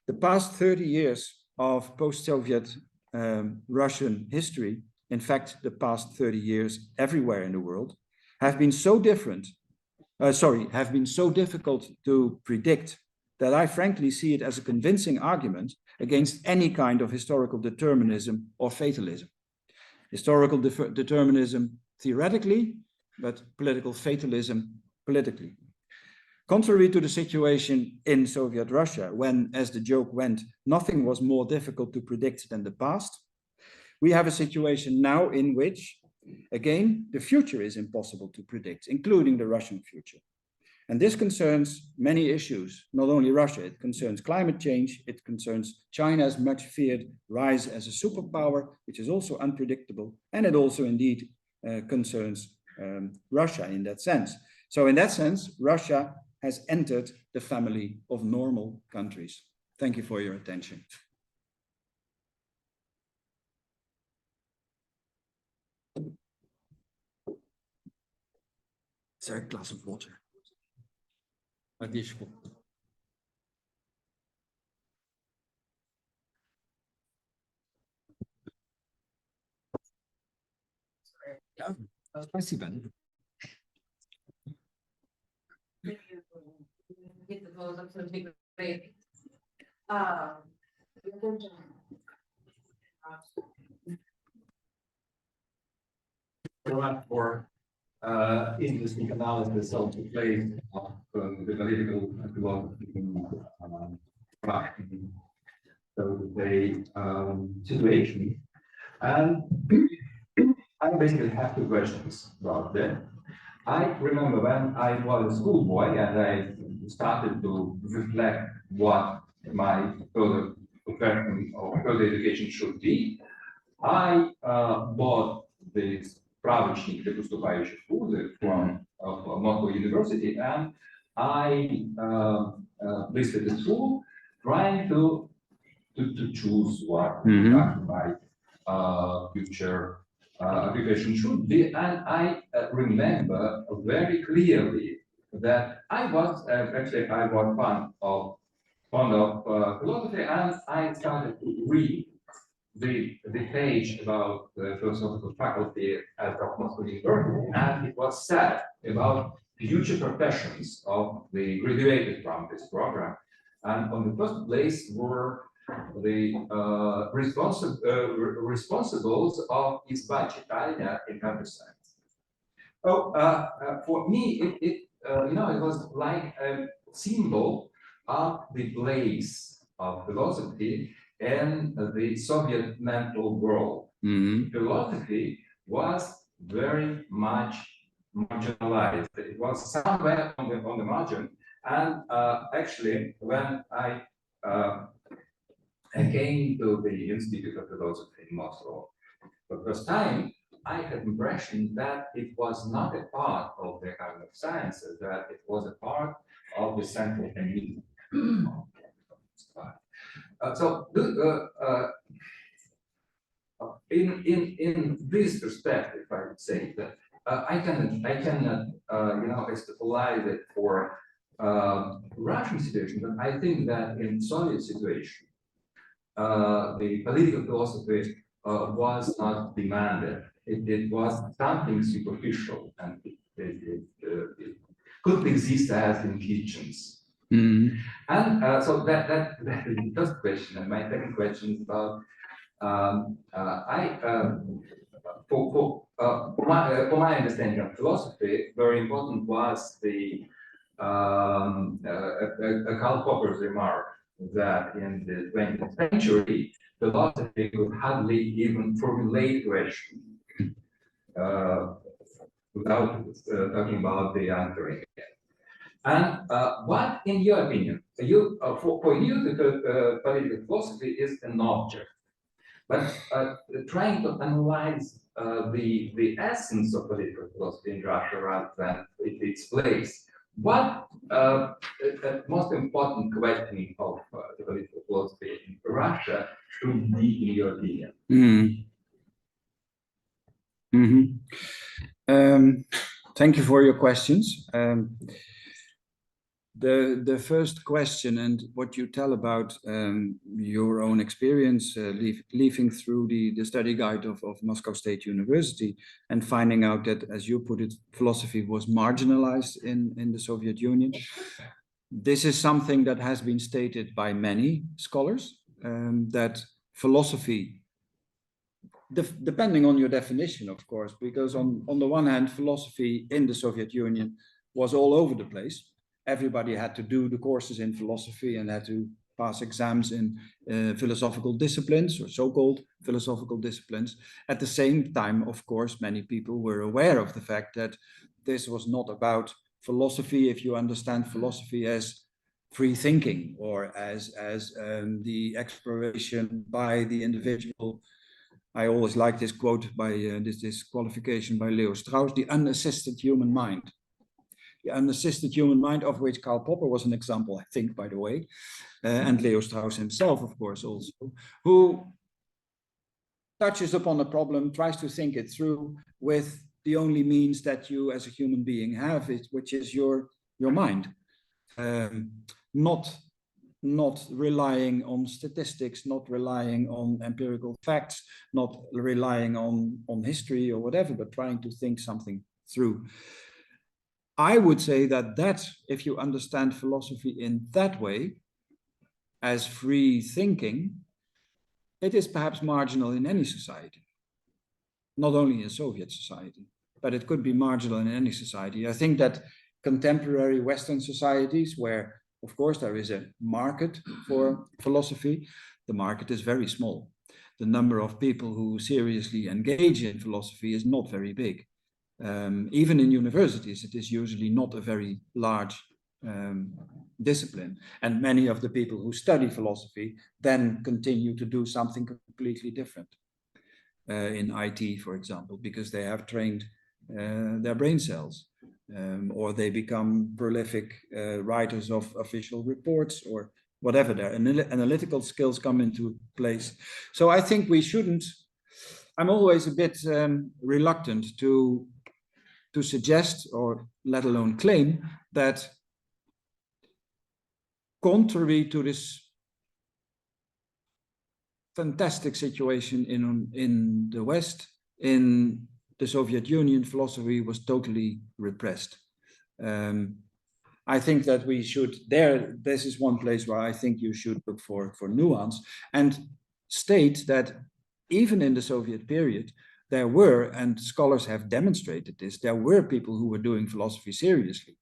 the past 30 years of post-Soviet Russian history, in fact, the past 30 years everywhere in the world, have been so difficult to predict that I frankly see it as a convincing argument against any kind of historical determinism or fatalism. Historical determinism theoretically, but political fatalism politically. Contrary to the situation in Soviet Russia, when, as the joke went, nothing was more difficult to predict than the past, we have a situation now in which, again, the future is impossible to predict, including the Russian future. And this concerns many issues, not only Russia, it concerns climate change, it concerns China's much feared rise as a superpower, which is also unpredictable, and it also indeed concerns Russia in that sense. So in that sense, Russia has entered the family of normal countries. Thank you for your attention. Is there a glass of water? Additional. Ja, спасибо. For interesting analysis of the place of the political philosophy, so the situation. And I basically have two questions about that. I remember when I was a schoolboy and I started to reflect what my further profession or further education should be, I bought this справочник для поступающих в вузы from Moscow University, and I visited school trying to choose what my future occupation should be. And I remember very clearly that I was actually I was fond of philosophy, and I started to read the page about the philosophical faculty at Moscow University, and it was said about future professions of the graduated from this program. And on the first place were the responsibles of Italia in computer science. So for me, it was like a symbol of the place of philosophy in the Soviet mental world. Philosophy was very much marginalized. It was somewhere on the margin. And actually, when I came to the Institute of Philosophy in Moscow for the first time, I had the impression that it was not a part of the kind of sciences, that it was a part of the central community. In this perspective, I would say that I cannot extrapolate it for Russian situation, but I think that in Soviet situation, the political philosophy was not demanded. It was something superficial, and it could exist as in kitchens. And so that is the first question. And my second question is about for my understanding of philosophy, very important was the Karl Popper's remark that in the 20th century, philosophy could hardly even formulate questions without talking about the answering. And what, in your opinion, for you, the political philosophy is an object, but trying to analyze the essence of political philosophy in Russia rather than its place, what the most important question of the political philosophy in Russia should be, in your opinion? Thank you for your questions. The first question, and what you tell about your own experience leafing through the study guide of Moscow State University and finding out that, as you put it, philosophy was marginalized in the Soviet Union. This is something that has been stated by many scholars, that philosophy, depending on your definition, of course, because on the one hand, philosophy in the Soviet Union was all over the place. Everybody had to do the courses in philosophy and had to pass exams in philosophical disciplines, or so-called philosophical disciplines. At the same time, of course, many people were aware of the fact that this was not about philosophy, if you understand philosophy as free thinking, or as the exploration by the individual. I always like this quote by this qualification by Leo Strauss, the unassisted human mind. The unassisted human mind, of which Karl Popper was an example, I think, by the way, and Leo Strauss himself, of course, also, who touches upon a problem, tries to think it through with the only means that you as a human being have, which is your mind. Not relying on statistics, not relying on empirical facts, not relying on history or whatever, but trying to think something through. I would say that if you understand philosophy in that way, as free thinking, it is perhaps marginal in any society, not only in Soviet society, but it could be marginal in any society. I think that contemporary Western societies, where of course there is a market for philosophy, the market is very small. The number of people who seriously engage in philosophy is not very big. Even in universities, it is usually not a very large discipline. And many of the people who study philosophy then continue to do something completely different in IT, for example, because they have trained their brain cells, or they become prolific writers of official reports, or whatever their analytical skills come into place. So I think we shouldn't, I'm always a bit reluctant to suggest, or let alone claim, that contrary to this fantastic situation in the West, in the Soviet Union, philosophy was totally repressed. I think that we should, this is one place where I think you should look for nuance, and state that even in the Soviet period, there were, and scholars have demonstrated this, there were people who were doing philosophy seriously.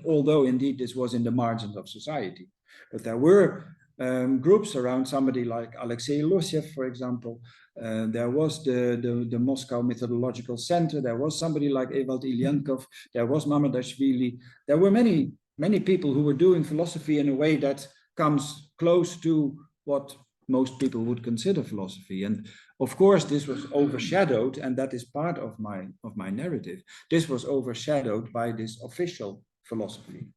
Although indeed this was in the margins of society. But there were groups around somebody like Alexei Losiev, for example. There was the Moscow Methodological Center. There was somebody like Ewald Ilyankov. There was Mamardashvili. There were many people who were doing philosophy in a way that comes close to what most people would consider philosophy. And of course, this was overshadowed, and that is part of my narrative. This was overshadowed by this official philosophy.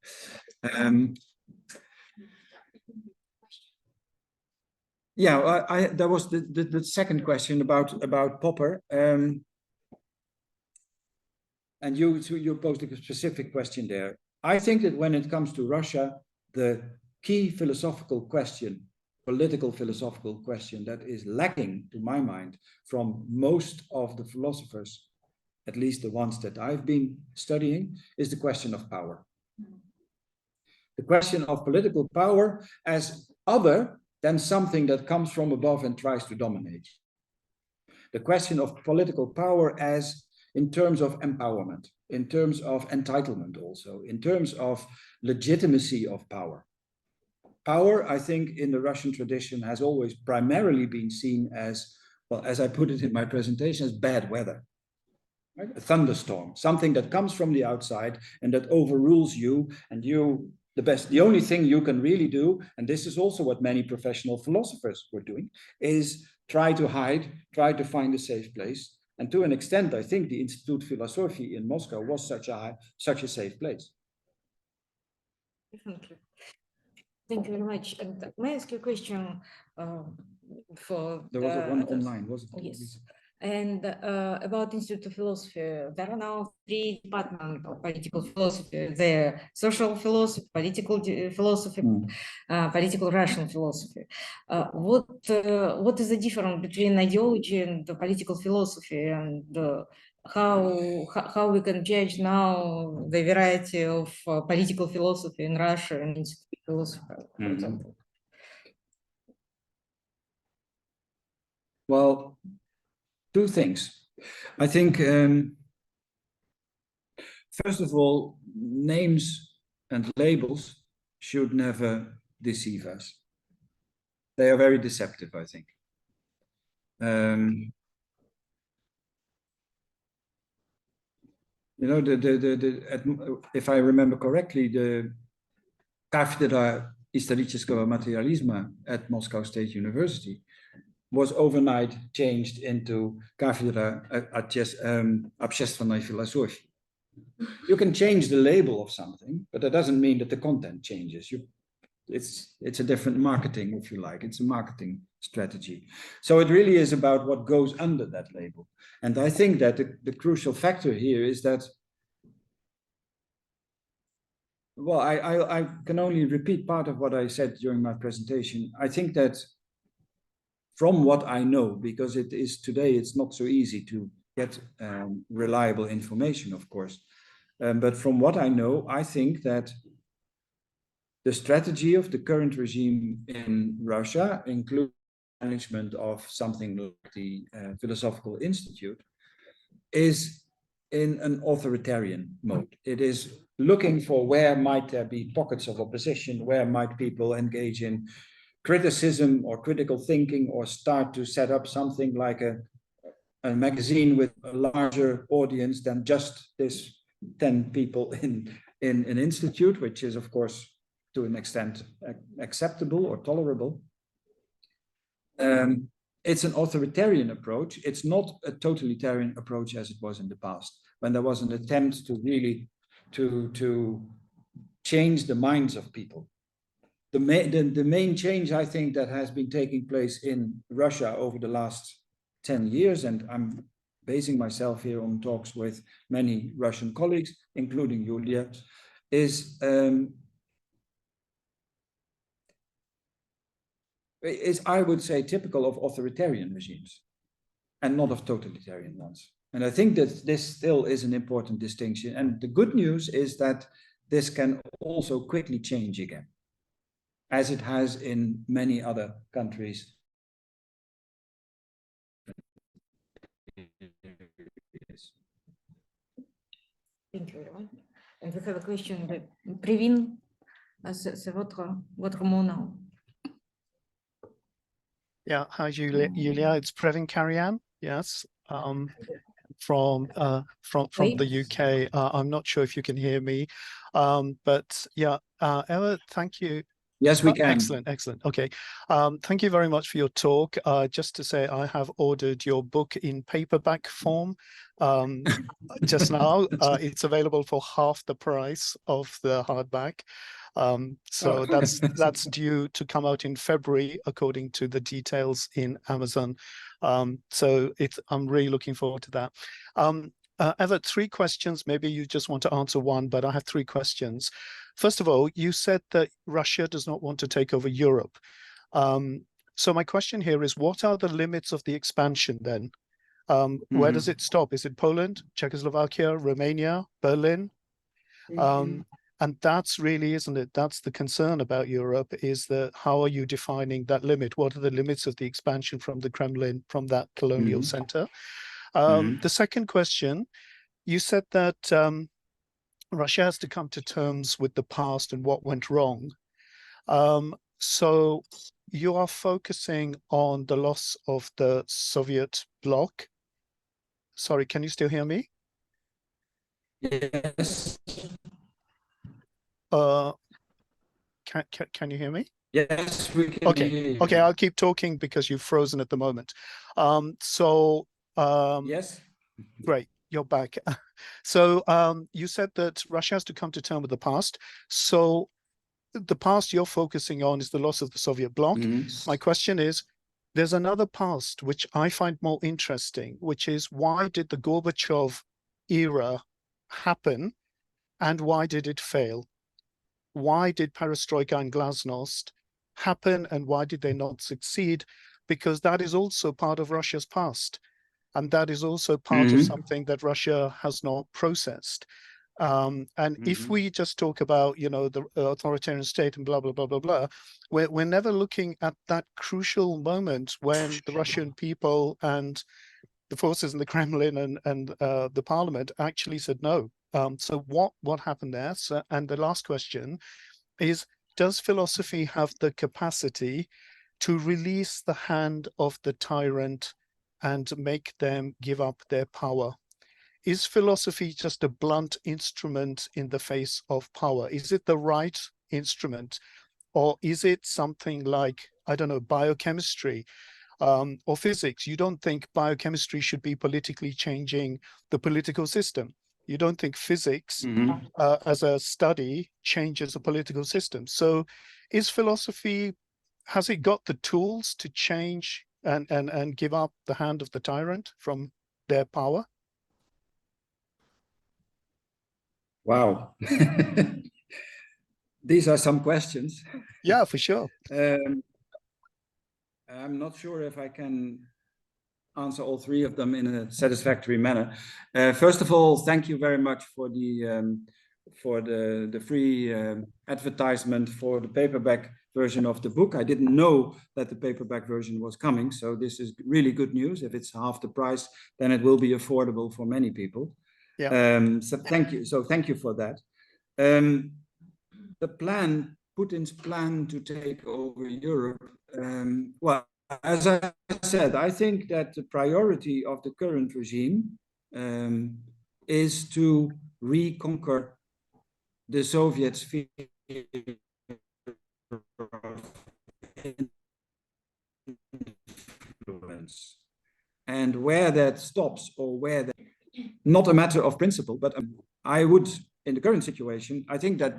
Yeah, there was the second question about Popper, and you posed a specific question there. I think that when it comes to Russia, the key philosophical question, political philosophical question that is lacking, to my mind, from most of the philosophers, at least the ones that I've been studying, is the question of power. The question of political power as other than something that comes from above and tries to dominate. The question of political power as in terms of empowerment, in terms of entitlement also, in terms of legitimacy of power. Power, I think, in the Russian tradition has always primarily been seen as, well, as I put it in my presentation, as bad weather. Right? A thunderstorm, something that comes from the outside and that overrules you, and you, the only thing you can really do, and this is also what many professional philosophers were doing, is try to hide, try to find a safe place. And to an extent, I think the Institute Philosophy in Moscow was such a safe place. Definitely. Thank you very much. And may I ask you a question for there was one online, wasn't it? Yes. And about Institute of Philosophy, there are now 3 departments of political philosophy: the social philosophy, political philosophy, political Russian philosophy. What is the difference between ideology and the political philosophy, and how we can judge now the variety of political philosophy in Russia and Institute of Philosophy, for example? Well, 2 things. I think, first of all, names and labels should never deceive us. They are very deceptive, I think. You know, if I remember correctly, the Cátedra Исторического материализма at Moscow State University was overnight changed into Cátedra Общественной Philosophy. You can change the label of something, but that doesn't mean that the content changes. It's a different marketing, if you like. It's a marketing strategy. So it really is about what goes under that label. And I think that the crucial factor here is that, well, I can only repeat part of what I said during my presentation. I think that from what I know, because it is today, it's not so easy to get reliable information, of course. But from what I know, I think that the strategy of the current regime in Russia includes management of something like the Philosophical Institute, is in an authoritarian mode. It is looking for where might there be pockets of opposition, where might people engage in criticism or critical thinking, or start to set up something like a magazine with a larger audience than just this 10 people in an institute, which is, of course, to an extent acceptable or tolerable. It's an authoritarian approach. It's not a totalitarian approach as it was in the past, when there was an attempt to really to change the minds of people. The main change, I think, that has been taking place in Russia over the last 10 years, and I'm basing myself here on talks with many Russian colleagues, including Julia, is I would say typical of authoritarian regimes and not of totalitarian ones. And I think that this still is an important distinction. And the good news is that this can also quickly change again, as it has in many other countries. Thank you very much. And we have a question. Previn, c'est votre mot now. Yeah, hi Julia. It's Previn Karyan. Yes, from the UK. I'm not sure if you can hear me, but yeah, Evert, thank you. Yes, we can. Excellent. Okay. Thank you very much for your talk. Just to say, I have ordered your book in paperback form just now. It's available for half the price of the hardback. So that's due to come out in February, according to the details in Amazon. So I'm really looking forward to that. Evert, 3 questions. Maybe you just want to answer one, but I have 3 questions. First of all, you said that Russia does not want to take over Europe. So my question here is, what are the limits of the expansion then? Where does it stop? Is it Poland, Czechoslovakia, Romania, Berlin? And that's really, isn't it? That's the concern about Europe, is that how are you defining that limit? What are the limits of the expansion from the Kremlin, from that colonial center? The second question, you said that Russia has to come to terms with the past and what went wrong. So you are focusing on the loss of the Soviet bloc. Sorry, can you still hear me? Yes. Can you hear me? Yes, we can. Okay. Okay, I'll keep talking because you've frozen at the moment. Yes. Great, you're back. So you said that Russia has to come to terms with the past. So the past you're focusing on is the loss of the Soviet bloc. My question is, there's another past which I find more interesting, which is, why did the Gorbachev era happen and why did it fail? Why did perestroika and glasnost happen and why did they not succeed? Because that is also part of Russia's past. And that is also part of something that Russia has not processed. And if we just talk about, you know, the authoritarian state and blah, blah, blah, blah, blah, we're never looking at that crucial moment when the Russian people and the forces in the Kremlin and the parliament actually said no. So what happened there? So, and the last question is, does philosophy have the capacity to release the hand of the tyrant and make them give up their power? Is philosophy just a blunt instrument in the face of power? Is it the right instrument? Or is it something like, I don't know, biochemistry or physics? You don't think biochemistry should be politically changing the political system. You don't think physics as a study changes a political system. So is philosophy, has it got the tools to change and give up the hand of the tyrant from their power? Wow. These are some questions. Yeah, for sure. I'm not sure if I can answer all 3 of them in a satisfactory manner. First of all, thank you very much for the free advertisement for the paperback version of the book. I didn't know that the paperback version was coming, so this is really good news. If it's half the price, then it will be affordable for many people. Yeah. So thank you. So thank you for that. The plan, Putin's plan to take over Europe, well, as I said, I think that the priority of the current regime is to reconquer the Soviet sphere of influence. And where that stops, or where that, not a matter of principle, but I would, in the current situation, I think that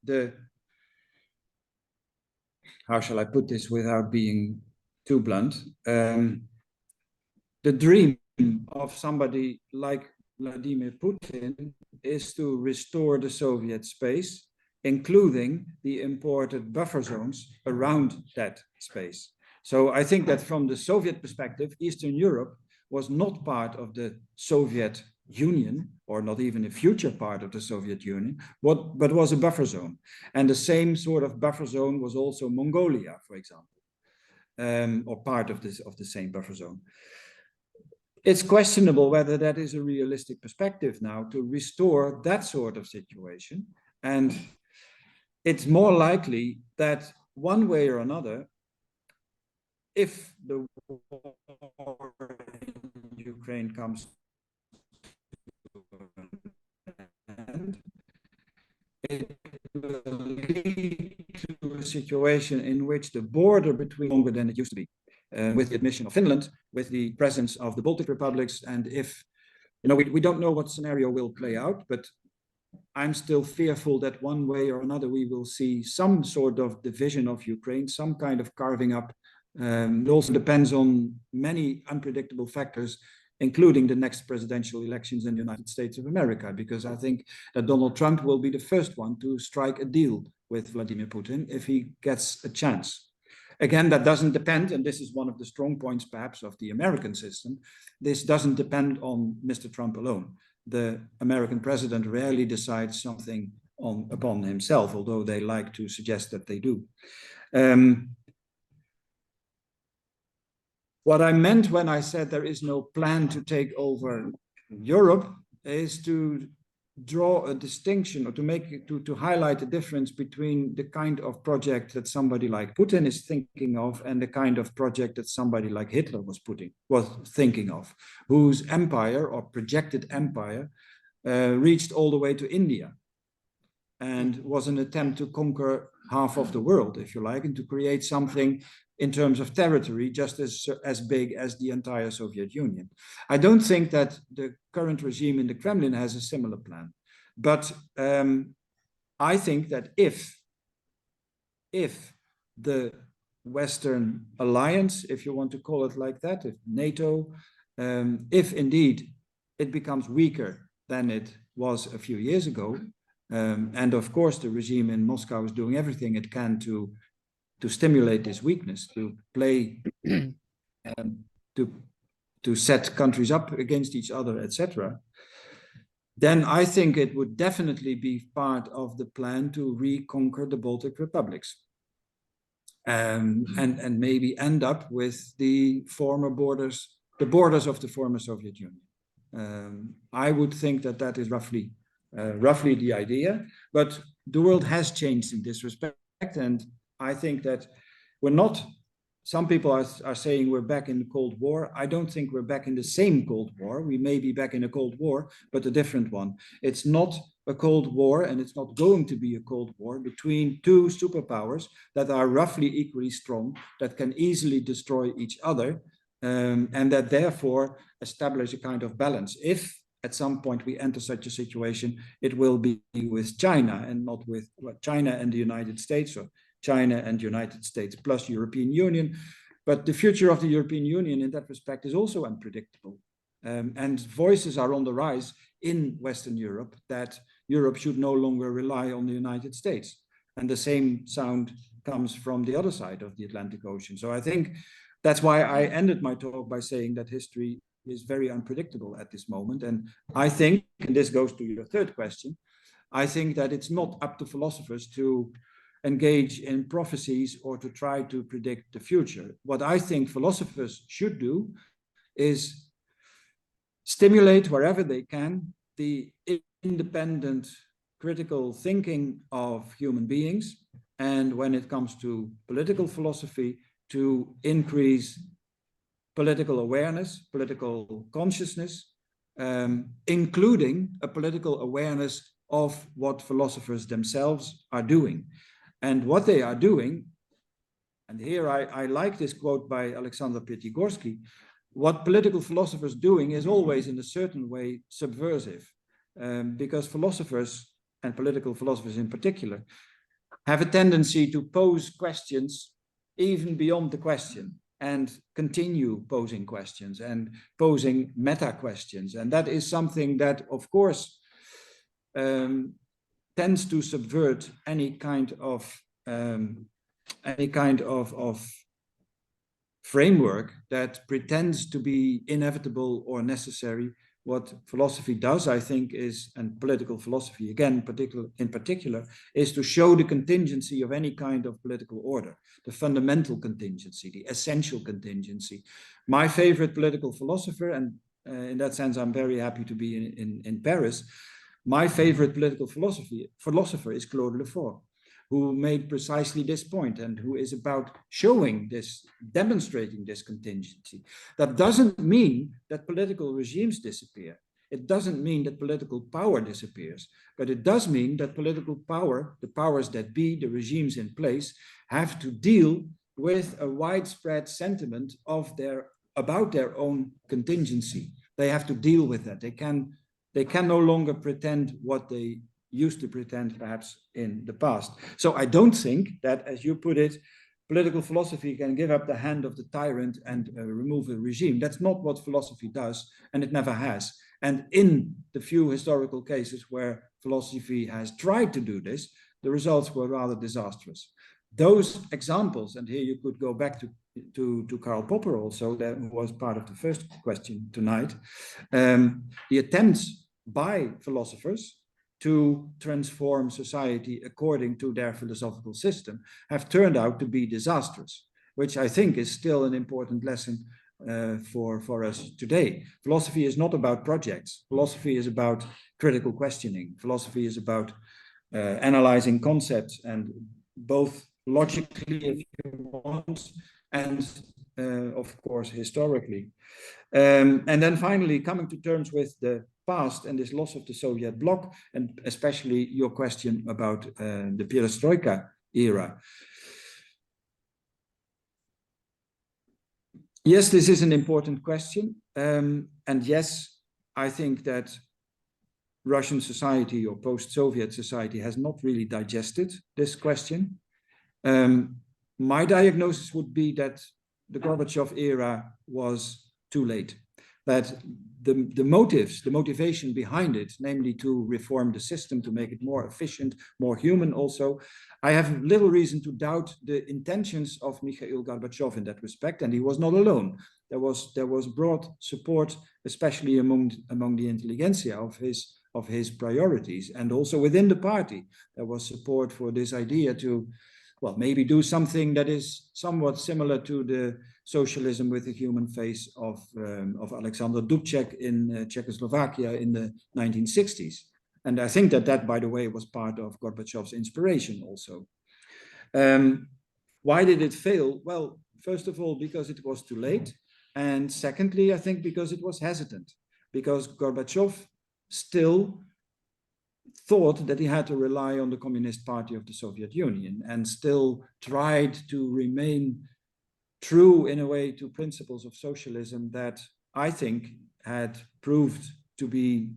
the how shall I put this without being too blunt? The dream of somebody like Vladimir Putin is to restore the Soviet space, including the imported buffer zones around that space. So I think that from the Soviet perspective, Eastern Europe was not part of the Soviet Union, or not even a future part of the Soviet Union, but was a buffer zone. And the same sort of buffer zone was also Mongolia, for example, or part of the same buffer zone. It's questionable whether that is a realistic perspective now to restore that sort of situation. And it's more likely that one way or another, if the war in Ukraine comes to an end, it will lead to a situation in which the border between longer than it used to be, with the admission of Finland, with the presence of the Baltic republics, and if, we don't know what scenario will play out, but I'm still fearful that one way or another we will see some sort of division of Ukraine, some kind of carving up. It also depends on many unpredictable factors, including the next presidential elections in the United States of America, because I think that Donald Trump will be the first one to strike a deal with Vladimir Putin if he gets a chance. Again, that doesn't depend, and this is one of the strong points perhaps of the American system, this doesn't depend on Mr. Trump alone. The American president rarely decides something upon himself, although they like to suggest that they do. What I meant when I said there is no plan to take over Europe is to draw a distinction, or to highlight a difference between the kind of project that somebody like Putin is thinking of and the kind of project that somebody like Hitler was thinking of, whose empire or projected empire reached all the way to India and was an attempt to conquer half of the world, if you like, and to create something in terms of territory just as big as the entire Soviet Union. I don't think that the current regime in the Kremlin has a similar plan. But I think that if the Western alliance, if you want to call it like that, if NATO, if indeed it becomes weaker than it was a few years ago, and of course the regime in Moscow is doing everything it can to stimulate this weakness, to play, to set countries up against each other, etc., then I think it would definitely be part of the plan to reconquer the Baltic republics, and maybe end up with the former borders, the borders of the former Soviet Union. I would think that that is roughly the idea, but the world has changed in this respect, and I think that we're not, some people are saying we're back in the Cold War. I don't think we're back in the same Cold War. We may be back in a Cold War, but a different one. It's not a Cold War, and it's not going to be a Cold War between two superpowers that are roughly equally strong, that can easily destroy each other, and that therefore establish a kind of balance. If at some point we enter such a situation, it will be with China and not with China and the United States, or China and the United States plus European Union. But the future of the European Union in that respect is also unpredictable. And voices are on the rise in Western Europe that Europe should no longer rely on the United States. And the same sound comes from the other side of the Atlantic Ocean. So I think that's why I ended my talk by saying that history is very unpredictable at this moment. And I think, and this goes to your third question, I think that it's not up to philosophers to engage in prophecies or to try to predict the future. What I think philosophers should do is stimulate wherever they can the independent critical thinking of human beings, and when it comes to political philosophy, to increase political awareness, political consciousness, including a political awareness of what philosophers themselves are doing. And what they are doing, and here I like this quote by Alexander Piatigorsky, what political philosophers doing is always in a certain way subversive, because philosophers, and political philosophers in particular, have a tendency to pose questions even beyond the question and continue posing questions and posing meta questions. And that is something that, of course, tends to subvert any kind of framework that pretends to be inevitable or necessary. What philosophy does, I think, is, and political philosophy, again, in particular, is to show the contingency of any kind of political order, the fundamental contingency, the essential contingency. My favorite political philosopher, and in that sense, I'm very happy to be in Paris, my favorite political philosopher is Claude Lefort, who made precisely this point and who is about showing this, demonstrating this contingency. That doesn't mean that political regimes disappear. It doesn't mean that political power disappears, but it does mean that political power, the powers that be, the regimes in place, have to deal with a widespread sentiment about their own contingency. They have to deal with that. They can no longer pretend what they used to pretend perhaps in the past. So I don't think that, as you put it, political philosophy can give up the hand of the tyrant and remove a regime. That's not what philosophy does, and it never has. And in the few historical cases where philosophy has tried to do this, the results were rather disastrous. Those examples, and here you could go back to Karl Popper also, that was part of the first question tonight, the attempts by philosophers to transform society according to their philosophical system have turned out to be disastrous, which I think is still an important lesson for us today. Philosophy is not about projects. Philosophy is about critical questioning. Philosophy is about analyzing concepts, and both logically, if you want, and of course, historically. And then finally, coming to terms with the past and this loss of the Soviet bloc, and especially your question about the perestroika era. Yes, this is an important question. And yes, I think that Russian society or post-Soviet society has not really digested this question. My diagnosis would be that the Gorbachev era was too late, that the motivation behind it, namely to reform the system, to make it more efficient, more human also, I have little reason to doubt the intentions of Mikhail Gorbachev in that respect, and he was not alone. There was broad support, especially among the intelligentsia, of his priorities, and also within the party there was support for this idea to, well, maybe do something that is somewhat similar to the socialism with the human face of Alexander Dubček in Czechoslovakia in the 1960s. And I think that, by the way, was part of Gorbachev's inspiration also. Why did it fail? Well, first of all, because it was too late. And secondly, I think because it was hesitant, because Gorbachev still thought that he had to rely on the Communist Party of the Soviet Union and still tried to remain true in a way to principles of socialism that I think had proved to be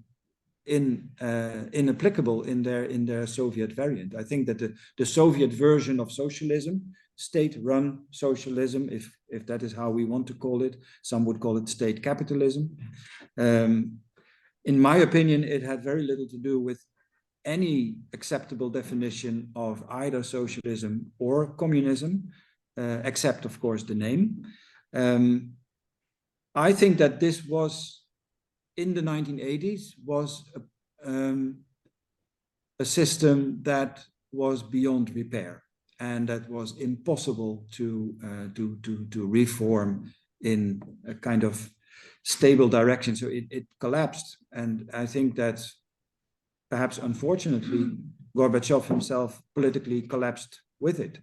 inapplicable in their Soviet variant. I think that the Soviet version of socialism, state-run socialism, if that is how we want to call it, some would call it state capitalism. In my opinion, it had very little to do with any acceptable definition of either socialism or communism, except, of course, the name. I think that this was, in the 1980s, was a system that was beyond repair and that was impossible to reform in a kind of stable direction. So it collapsed, and I think that perhaps unfortunately Gorbachev himself politically collapsed with it.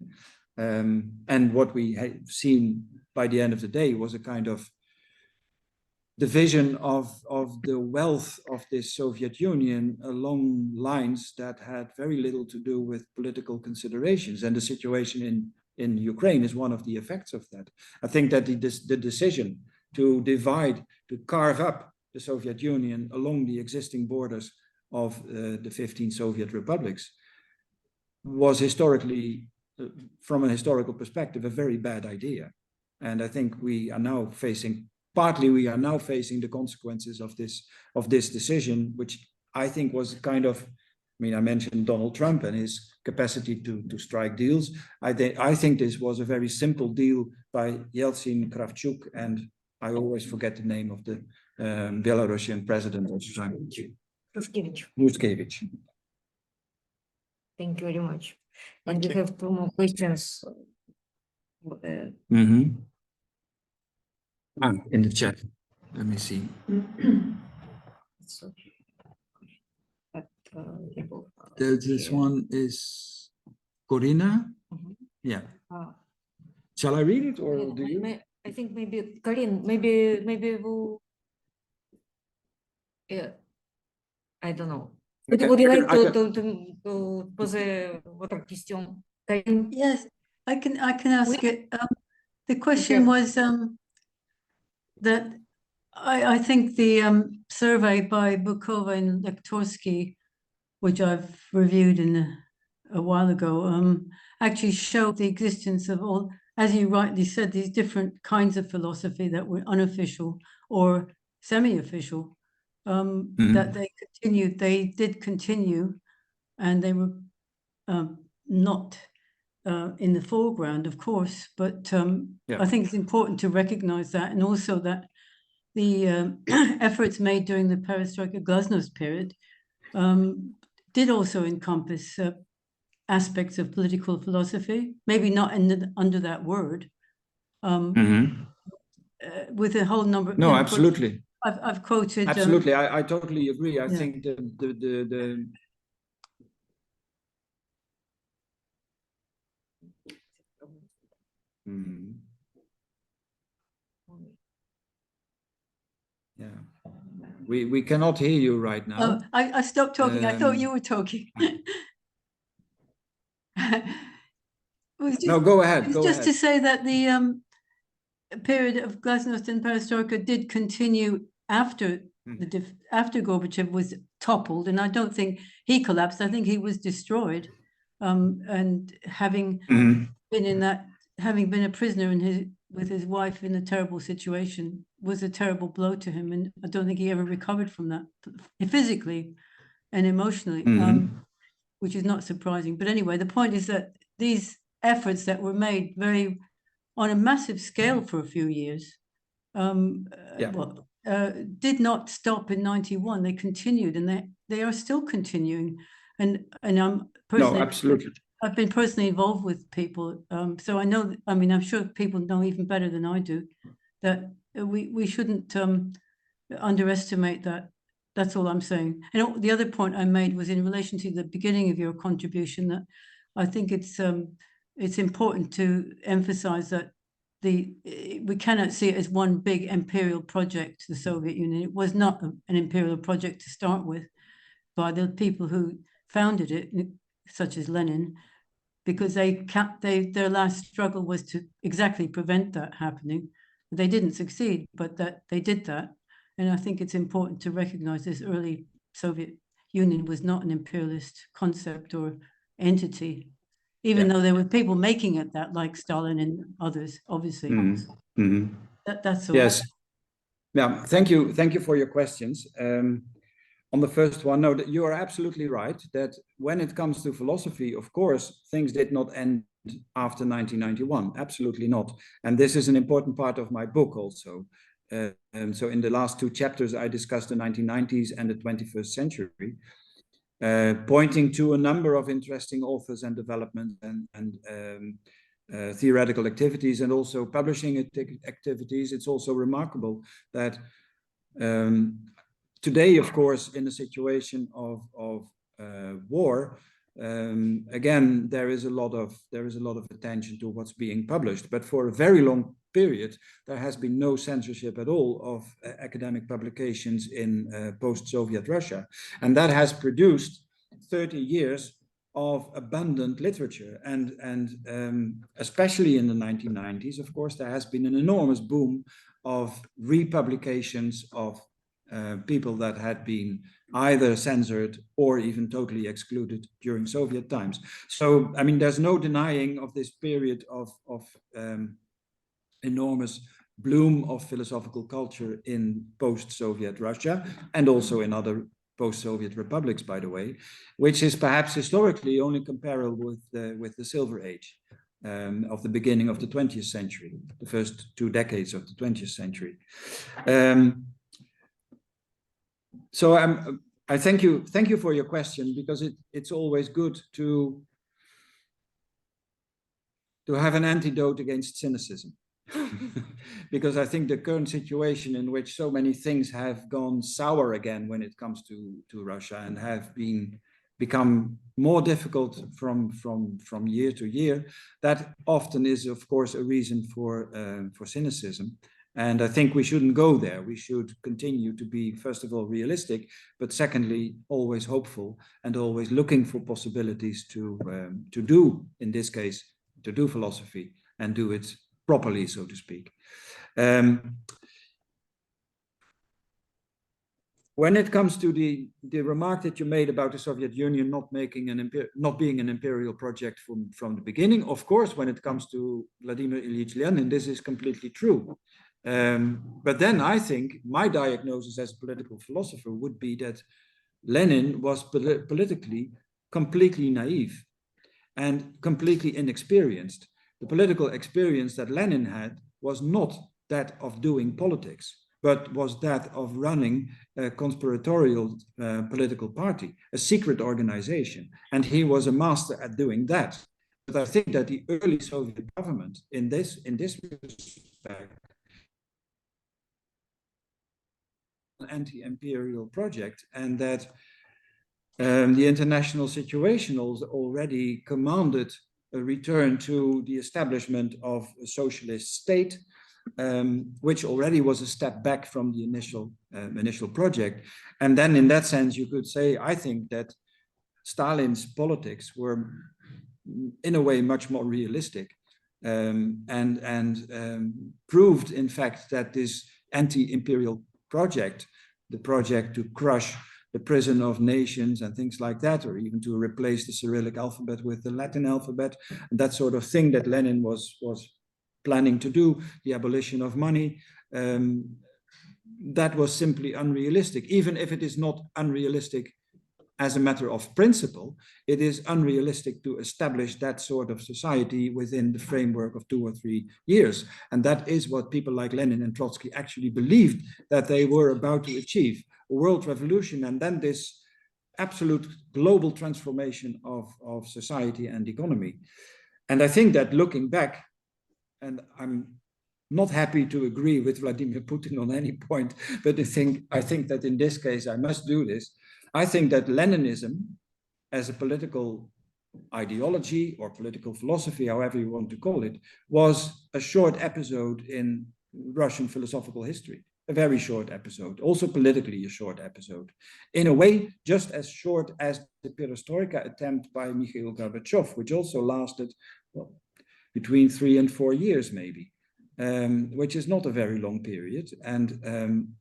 And what we had seen by the end of the day was a kind of division of the wealth of this Soviet Union along lines that had very little to do with political considerations. And the situation in Ukraine is one of the effects of that. I think that the decision to divide, to carve up the Soviet Union along the existing borders of the 15 Soviet republics was historically, from a historical perspective, a very bad idea. And I think we are now facing the consequences of this decision, which I think was kind of, I mean, I mentioned Donald Trump and his capacity to strike deals. I think this was a very simple deal by Yeltsin, Kravchuk, and I always forget the name of the Belarusian president. Ruskevich. Thank you very much. Thank And we you. have 2 more questions. In the chat. Let me see. So, but, people, This one is Corina. Mhm. Yeah. uh, Shall I read it or yeah, do you? I think maybe Karin, maybe we'll, yeah, I don't know. Okay, Would you I like can- to pose votre question? Karin? Yes, I can ask Oui. it. The question was that I think the survey by Bukova and Lektorsky, which I've reviewed a while ago, actually showed the existence of all, as you rightly said, these different kinds of philosophy that were unofficial or semi-official, that they did continue, and they were not in the foreground, of course, but I think it's important to recognize that, and also that the efforts made during the Perestroika Glasnost period did also encompass aspects of political philosophy, maybe not under that word, with a whole number. No, absolutely. I've quoted. Absolutely, I totally agree. I think the yeah, we cannot hear you right now. Oh, I stopped talking. I thought you were talking. No, go ahead. It's just to say that the period of Glasnost and Perestroika did continue after after Gorbachev was toppled, and I don't think he collapsed. I think he was destroyed, and having been in that, having been a prisoner with his wife in a terrible situation, was a terrible blow to him, and I don't think he ever recovered from that physically and emotionally, which is not surprising. But anyway, the point is that these efforts that were made on a massive scale for a few years did not stop in 91. They continued, and they are still continuing. And I'm personally, no, absolutely. I've been personally involved with people, so I know. I mean, I'm sure people know even better than I do that we shouldn't underestimate that. That's all I'm saying. And the other point I made was in relation to the beginning of your contribution, that I think it's important to emphasize that we cannot see it as one big imperial project, the Soviet Union. It was not an imperial project to start with by the people who founded it, such as Lenin, because their last struggle was to exactly prevent that happening. They didn't succeed, but that they did that. And I think it's important to recognize this early Soviet Union was not an imperialist concept or entity, even though there were people making it that, like Stalin and others, obviously. That's all. Yes. Yeah, thank you for your questions. On the first one, no, you are absolutely right that when it comes to philosophy, of course, things did not end after 1991, absolutely not. And this is an important part of my book also. So in the last 2 chapters, I discussed the 1990s and the 21st century, pointing to a number of interesting authors and developments and theoretical activities, and also publishing activities. It's also remarkable that today, of course, in a situation of war, again, there is a lot of attention to what's being published. But for a very long period, there has been no censorship at all of academic publications in post-Soviet Russia. And that has produced 30 years of abundant literature. And especially in the 1990s, of course, there has been an enormous boom of republications of people that had been either censored or even totally excluded during Soviet times. So, I mean, there's no denying of this period of enormous bloom of philosophical culture in post-Soviet Russia, and also in other post-Soviet republics, by the way, which is perhaps historically only comparable with the Silver Age of the beginning of the 20th century, the first 2 decades of the 20th century. So I thank you for your question, because it's always good to have an antidote against cynicism. Because I think the current situation in which so many things have gone sour again when it comes to Russia, and have become more difficult from year to year, that often is, of course, a reason for cynicism. And I think we shouldn't go there. We should continue to be, first of all, realistic, but secondly, always hopeful and always looking for possibilities to do, in this case, to do philosophy and do it properly, so to speak. When it comes to the remark that you made about the Soviet Union not being an imperial project from the beginning, of course, when it comes to Vladimir Ilyich Lenin, this is completely true. But then I think my diagnosis as a political philosopher would be that Lenin was politically completely naive and completely inexperienced. The political experience that Lenin had was not that of doing politics, but was that of running a conspiratorial political party, a secret organization. And he was a master at doing that. But I think that the early Soviet government in this respect, an anti-imperial project, and that the international situation already commanded a return to the establishment of a socialist state, which already was a step back from the initial project. And then in that sense, you could say, I think that Stalin's politics were in a way much more realistic, and proved in fact that this anti-imperial project, the project to crush the prison of nations and things like that, or even to replace the Cyrillic alphabet with the Latin alphabet, that sort of thing that Lenin was planning to do, the abolition of money, that was simply unrealistic. Even if it is not unrealistic as a matter of principle, it is unrealistic to establish that sort of society within the framework of 2 or 3 years. And that is what people like Lenin and Trotsky actually believed that they were about to achieve. A world revolution, and then this absolute global transformation of society and economy. And I think that looking back, and I'm not happy to agree with Vladimir Putin on any point, but I think that in this case I must do this. I think that Leninism as a political ideology or political philosophy, however you want to call it, was a short episode in Russian philosophical history. A very short episode, also politically a short episode. In a way, just as short as the perestroika attempt by Mikhail Gorbachev, which also lasted between 3 and 4 years maybe, which is not a very long period. And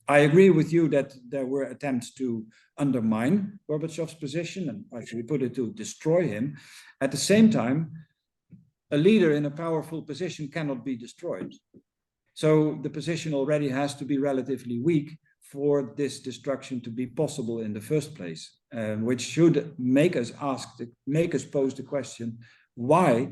I agree with you that there were attempts to undermine Gorbachev's position, and actually put it to destroy him. At the same time, a leader in a powerful position cannot be destroyed. So the position already has to be relatively weak for this destruction to be possible in the first place, which should make us pose the question, why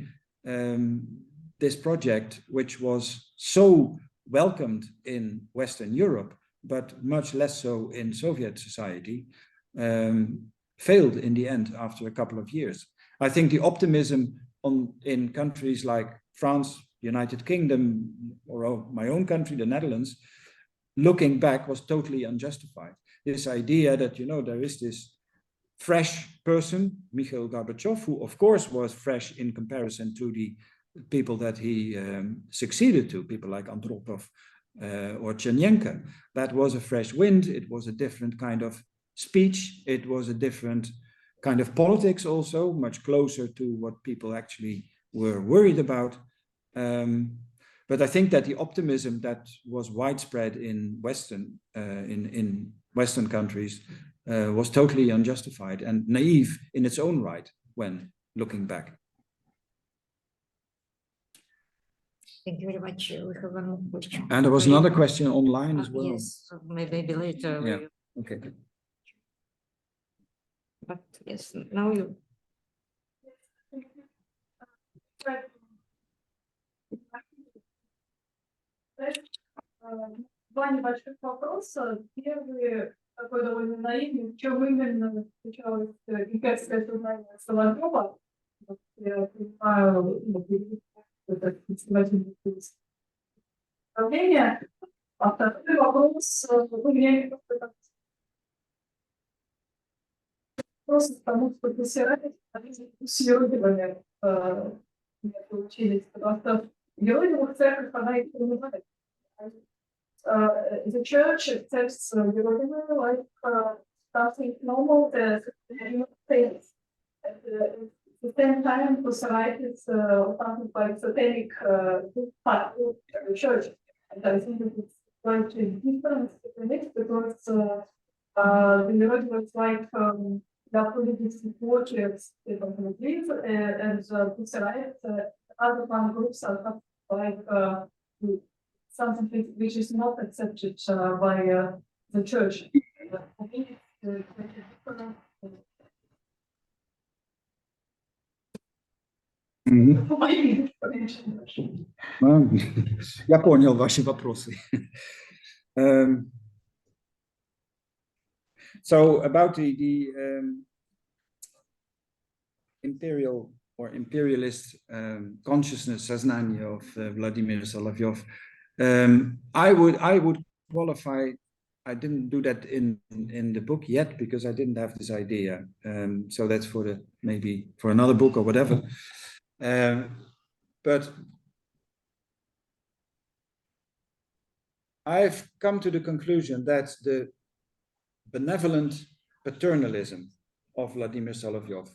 this project, which was so welcomed in Western Europe, but much less so in Soviet society, failed in the end after a couple of years. I think the optimism in countries like France, United Kingdom, or my own country, the Netherlands, looking back was totally unjustified. This idea that, you know, there is this fresh person, Mikhail Gorbachev, who of course was fresh in comparison to the people that he succeeded to, people like Andropov or Chernenko. That was a fresh wind. It was a different kind of speech. It was a different kind of politics also, much closer to what people actually were worried about. But I think that the optimism that was widespread in Western countries was totally unjustified and naive in its own right when looking back. Thank you very much. We have one more question. And there was another question online as well. Yes, maybe later. Yeah. Okay. But yes, now you. Два небольших вопроса. Первый, такой довольно наивный, в чем именно заключалось имперское сознание Соловьева? Я понимаю, это представительный управления. А второй вопрос, вы мне просто потому, что исследования не получились, потому что Геройдовых церковь, она их принимает. The church accepts Geroidim like something normal, the things. At the same time, Socialist is something like satanic part of the church. And I think that it's quite different between it because the Geroidim is like the political watchers they don't believe, and Socialist, other one groups are like something which is not accepted by the church. I think it's quite different. Я понял ваши вопросы. So about the imperial or imperialist consciousness, сознание of Vladimir Solovyov, I would qualify. I didn't do that in the book yet because I didn't have this idea. So that's for maybe for another book or whatever. But I've come to the conclusion that the benevolent paternalism of Vladimir Solovyov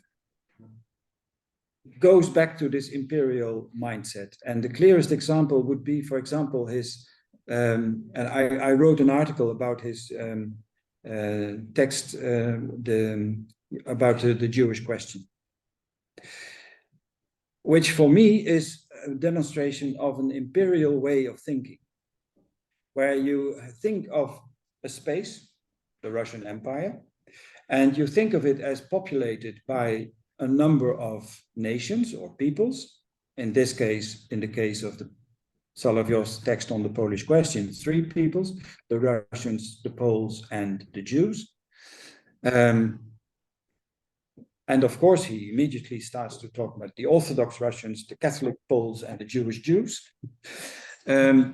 goes back to this imperial mindset. And the clearest example would be, for example, his, and I wrote an article about his text about the Jewish question, which for me is a demonstration of an imperial way of thinking, where you think of a space, the Russian Empire, and you think of it as populated by a number of nations or peoples. In this case, in the case of the Solovyov's text on the Polish question, 3 peoples: the Russians, the Poles, and the Jews. And of course, he immediately starts to talk about the Orthodox Russians, the Catholic Poles, and the Jewish Jews. And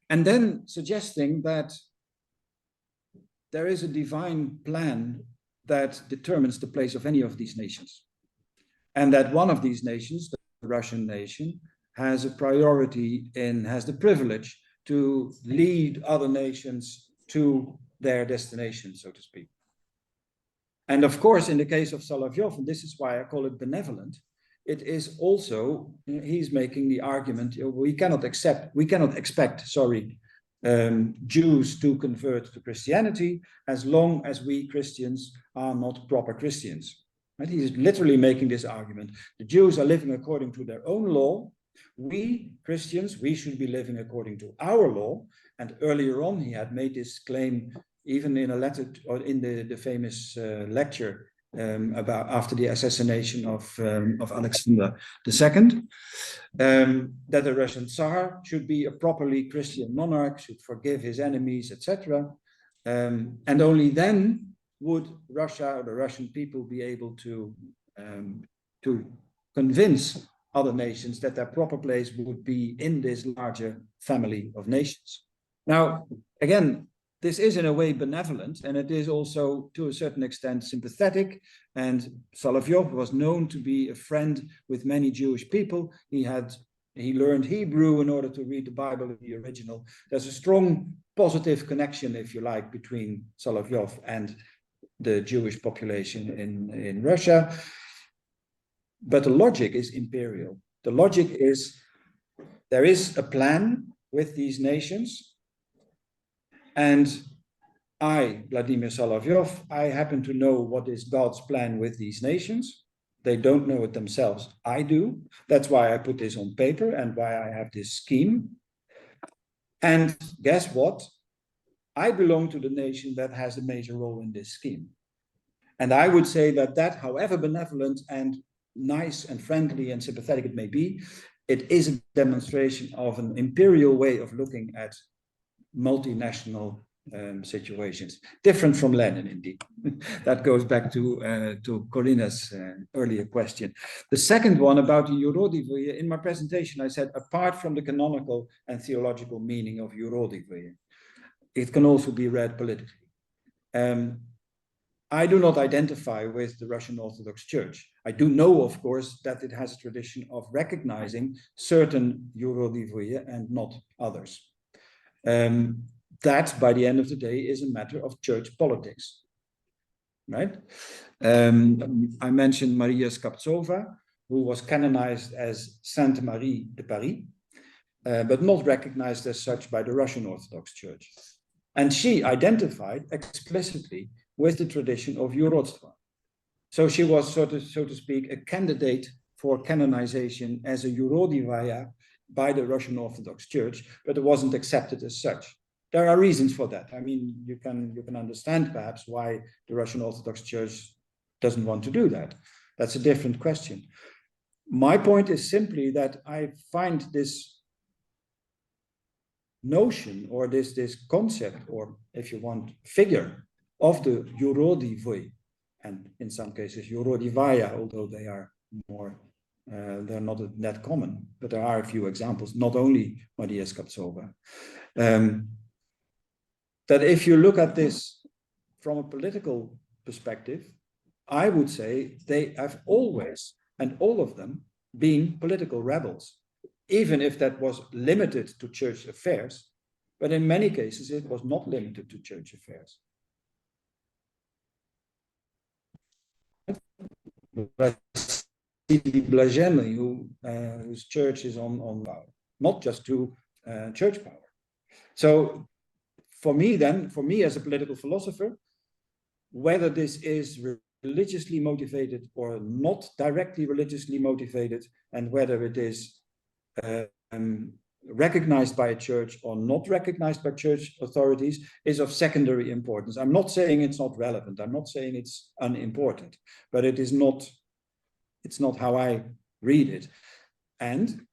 then suggesting that there is a divine plan that determines the place of any of these nations. And that one of these nations, the Russian nation, has a priority and has the privilege to lead other nations to their destination, so to speak. And of course, in the case of Solovyov, and this is why I call it benevolent, it is also, he's making the argument, we cannot expect, Jews to convert to Christianity as long as we Christians are not proper Christians. Right? He's literally making this argument. The Jews are living according to their own law. We Christians, we should be living according to our law. And earlier on, he had made this claim even in a letter, or in the famous lecture about after the assassination of Alexander II, that the Russian Tsar should be a properly Christian monarch, should forgive his enemies, etc. And only then would Russia or the Russian people be able to convince other nations that their proper place would be in this larger family of nations. Now, again, this is in a way benevolent, and it is also to a certain extent sympathetic. And Solovyov was known to be a friend with many Jewish people. He learned Hebrew in order to read the Bible in the original. There's a strong positive connection, if you like, between Solovyov and the Jewish population in Russia. But the logic is imperial. The logic is there is a plan with these nations, and I, Vladimir Solovyov, I happen to know what is God's plan with these nations. They don't know it themselves. I do. That's why I put this on paper and why I have this scheme. And guess what? I belong to the nation that has a major role in this scheme. And I would say that, however benevolent and nice and friendly and sympathetic it may be, it is a demonstration of an imperial way of looking at multinational situations, different from Lenin, indeed. That goes back to Corina's earlier question. The second one about the Yurodivye, in my presentation, I said, apart from the canonical and theological meaning of Yurodivye, it can also be read politically. I do not identify with the Russian Orthodox Church. I do know, of course, that it has a tradition of recognizing certain Yurodivye and not others. That, by the end of the day, is a matter of church politics, right? I mentioned Maria Skaptsova, who was canonized as Sainte Marie de Paris, but not recognized as such by the Russian Orthodox Church. And she identified explicitly with the tradition of Yurodstvo. So she was, so to speak, a candidate for canonization as a Yurodivaya by the Russian Orthodox Church, but it wasn't accepted as such. There are reasons for that. I mean, you can understand perhaps why the Russian Orthodox Church doesn't want to do that. That's a different question. My point is simply that I find this notion or this concept, or if you want, figure of the Yurodivye, and in some cases Yurodivaya, although they are more, they're not that common, but there are a few examples, not only Maria Skaptsova. That if you look at this from a political perspective, I would say they have always, and all of them, been political rebels, even if that was limited to church affairs, but in many cases it was not limited to church affairs. Blageni, whose church is on power, not just to church power. So for me as a political philosopher, whether this is religiously motivated or not directly religiously motivated, and whether it is recognized by a church or not recognized by church authorities, is of secondary importance. I'm not saying it's not relevant. I'm not saying it's unimportant, but it's not how I read it. And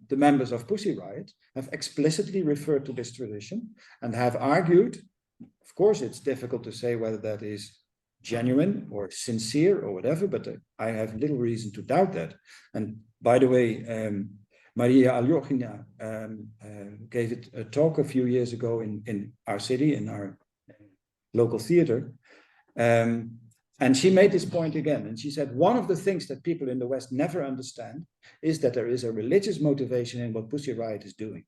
the members of Pussy Riot have explicitly referred to this tradition and have argued, of course, it's difficult to say whether that is genuine or sincere or whatever, but I have little reason to doubt that. And by the way, Maria Aljochina gave a talk a few years ago in our city, in our local theater, and she made this point again, and she said, one of the things that people in the West never understand is that there is a religious motivation in what Pussy Riot is doing.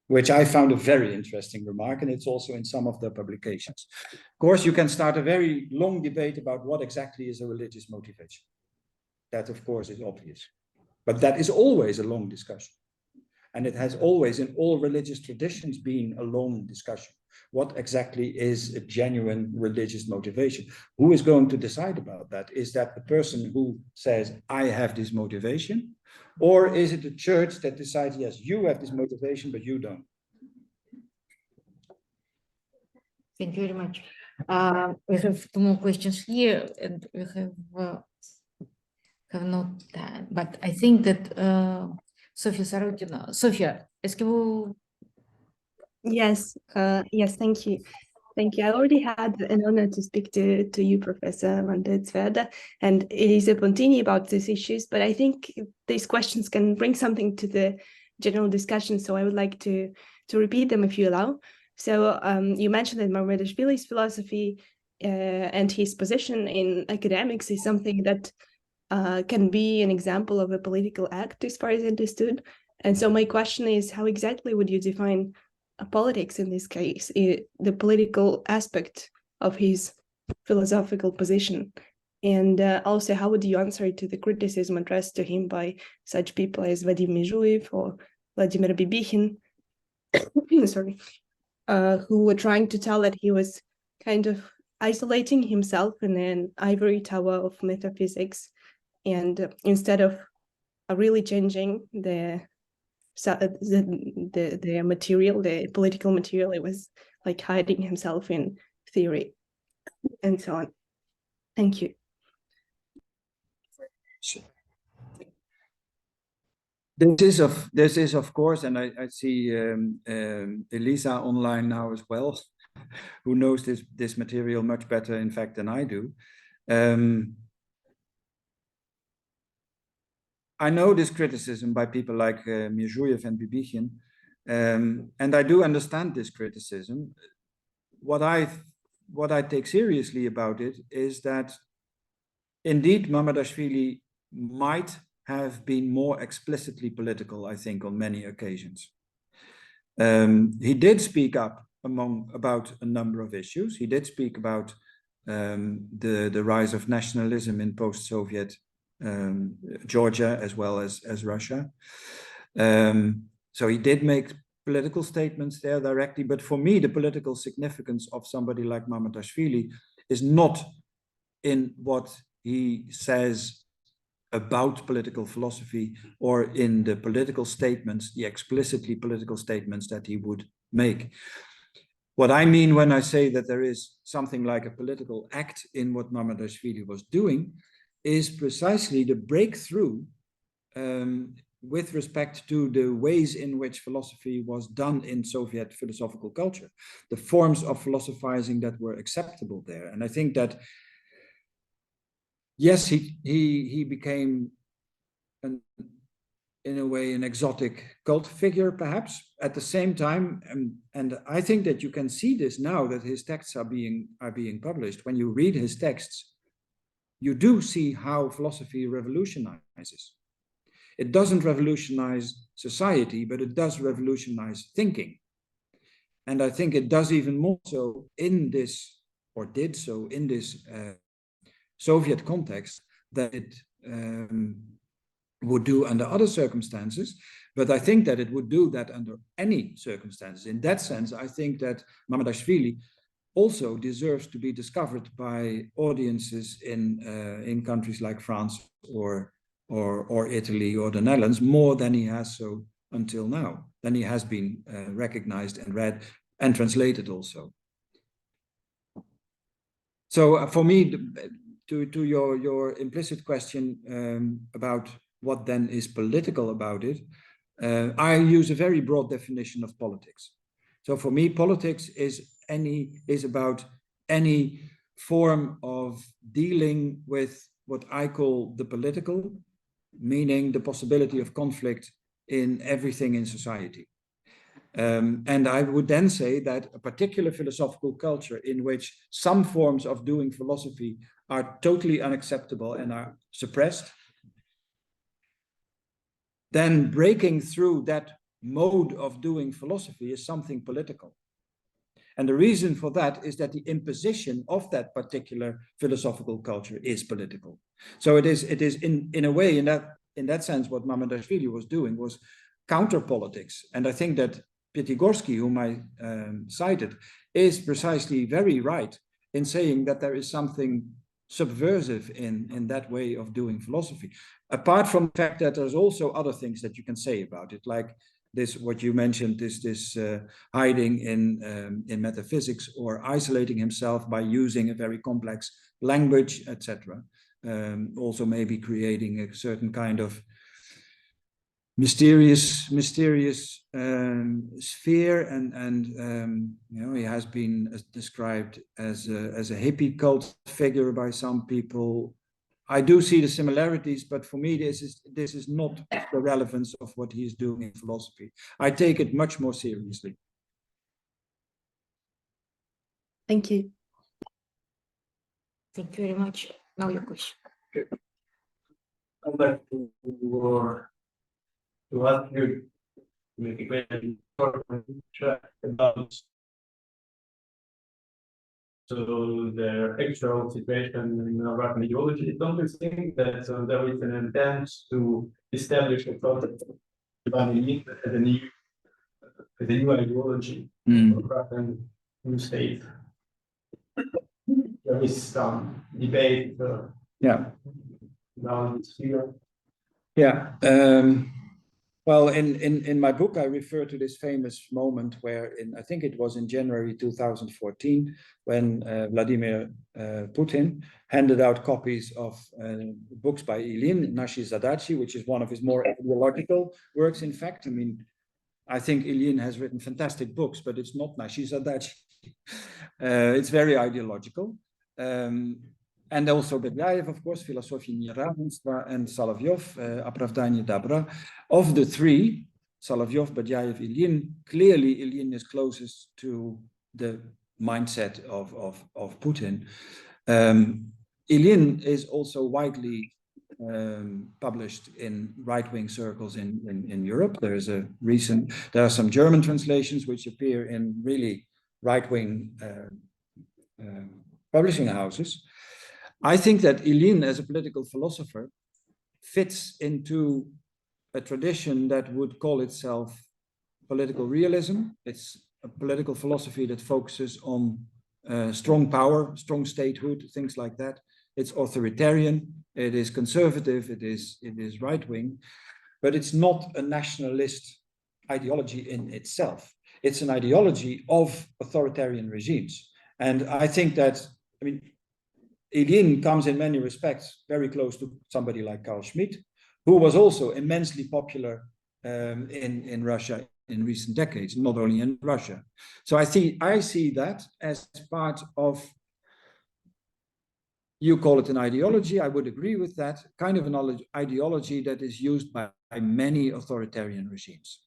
Which I found a very interesting remark, and it's also in some of the publications. Of course, you can start a very long debate about what exactly is a religious motivation. That, of course, is obvious. But that is always a long discussion. And it has always, in all religious traditions, been a long discussion. What exactly is a genuine religious motivation? Who is going to decide about that? Is that the person who says, I have this motivation? Or is it the church that decides, yes, you have this motivation, but you don't? Thank you very much. We have 2 more questions here, and we have not done, but I think that Sofia Sarotina. Sofia, est-ce que vous... Yes, yes, thank you. Thank you. I already had an honor to speak to you, Professor van der Zweerde, and Elise Pontini about these issues, but I think these questions can bring something to the general discussion. So I would like to to repeat them if you allow. So you mentioned that Mamardashvili's philosophy and his position in academics is something that can be an example of a political act, as far as I understood. And so my question is, how exactly would you define politics in this case, the political aspect of his philosophical position? And also, how would you answer to the criticism addressed to him by such people as Vadim Mezhuev or Vladimir Bibikhin, sorry, who were trying to tell that he was kind of isolating himself in an ivory tower of metaphysics, and instead of really changing the material, the political material, it was like hiding himself in theory and so on. Thank you. This is of course, and I see Elisa online now as well, who knows this material much better, in fact, than I do. I know this criticism by people like Mezhuev and Bibikhin, and I do understand this criticism. What I take seriously about it is that indeed Mamardashvili might have been more explicitly political, I think, on many occasions. He did speak up about a number of issues. He did speak about the rise of nationalism in post-Soviet Georgia as well as Russia. So he did make political statements there directly, but for me, the political significance of somebody like Mamardashvili is not in what he says about political philosophy or in the political statements, the explicitly political statements that he would make. What I mean when I say that there is something like a political act in what Mamardashvili was doing is precisely the breakthrough with respect to the ways in which philosophy was done in Soviet philosophical culture, the forms of philosophizing that were acceptable there. And I think that, yes, he became, in a way, an exotic cult figure, perhaps, at the same time. And I think that you can see this now that his texts are being published. When you read his texts, you do see how philosophy revolutionizes. It doesn't revolutionize society, but it does revolutionize thinking. And I think it does even more so in this, or did so in this Soviet context that it would do under other circumstances. But I think that it would do that under any circumstances. In that sense, I think that Mamardashvili also deserves to be discovered by audiences in countries like France or Italy or the Netherlands more than he has so until now. Then he has been recognized and read and translated also. So for me, to your implicit question about what then is political about it, I use a very broad definition of politics. So for me, politics is about any form of dealing with what I call the political, meaning the possibility of conflict in everything in society. And I would then say that a particular philosophical culture in which some forms of doing philosophy are totally unacceptable and are suppressed, then breaking through that mode of doing philosophy is something political. And the reason for that is that the imposition of that particular philosophical culture is political. So it is in a way, in that sense, what Mamardashvili was doing was counter-politics. And I think that Piatigorsky, whom I cited, is precisely very right in saying that there is something subversive in that way of doing philosophy. Apart from the fact that there's also other things that you can say about it, like this, what you mentioned, this hiding in metaphysics or isolating himself by using a very complex language, etc. Also maybe creating a certain kind of mysterious sphere, and you know, he has been described as a hippie cult figure by some people. I do see the similarities, but for me, this is not the relevance of what he is doing in philosophy. I take it much more seriously. Thank you. Thank you very much. Now your question. I'd like to ask you make a question about the actual situation in Russian ideology. Don't you think that there is an intent to establish a sort of as a new ideology of Russian new state? There is some debate about this here. Yeah. Well, in my book, I refer to this famous moment where I think it was in January 2014, when Vladimir Putin handed out copies of books by Ilyin, Nashi Zadachi, which is one of his more ideological works, in fact. I mean, I think Ilyin has written fantastic books, but it's not Nashi Zadachi. It's very ideological. And also Bedyaev, of course, Philosophy Neravенstva, and Solovyov, Opravdanie Dobra. Of the three, Solovyov, Bedyaev, Ilyin, clearly Ilyin is closest to the mindset of Putin. Ilyin is also widely published in right-wing circles in Europe. There are some German translations which appear in really right-wing publishing houses. I think that Ilyin, as a political philosopher, fits into a tradition that would call itself political realism. It's a political philosophy that focuses on strong power, strong statehood, things like that. It's authoritarian, it is conservative, it is right-wing, but it's not a nationalist ideology in itself. It's an ideology of authoritarian regimes. And I think that, I mean, Ilyin comes in many respects very close to somebody like Carl Schmitt, who was also immensely popular in Russia in recent decades, not only in Russia. So I see that as part of, you call it an ideology, I would agree with that, kind of an ideology that is used by many authoritarian regimes.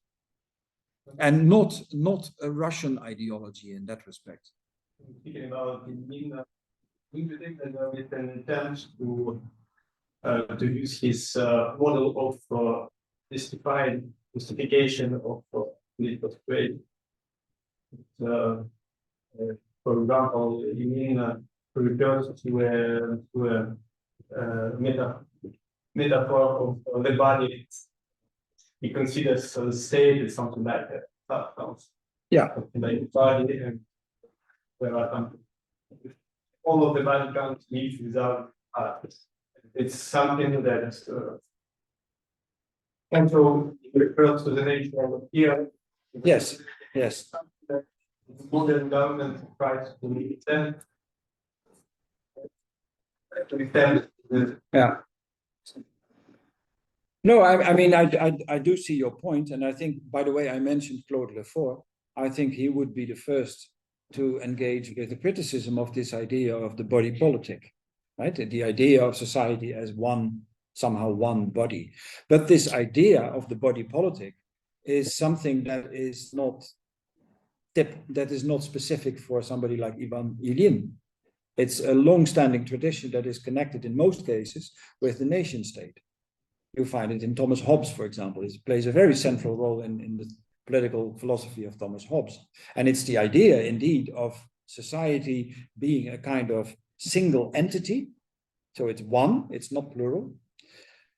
And not a Russian ideology in that respect. Speaking about Ilyin, do you think that there is an intent to use his model of justification of political trade? For example, Ilyin refers to a metaphor of the body. He considers the state as something like that. Yeah. Something like the body, and where all of the body can't live without art. It's something that also refers to the nature of here. Yes. That modern government tries to extend. Yeah. No, I mean, I do see your point, and I think, by the way, I mentioned Claude Lefort. I think he would be the first to engage with the criticism of this idea of the body politic, right? The idea of society as somehow one body. But this idea of the body politic is something that is not specific for somebody like Ivan Ilyin. It's a long-standing tradition that is connected in most cases with the nation state. You find it in Thomas Hobbes, for example. It plays a very central role in the political philosophy of Thomas Hobbes. And it's the idea, indeed, of society being a kind of single entity. So it's one, it's not plural,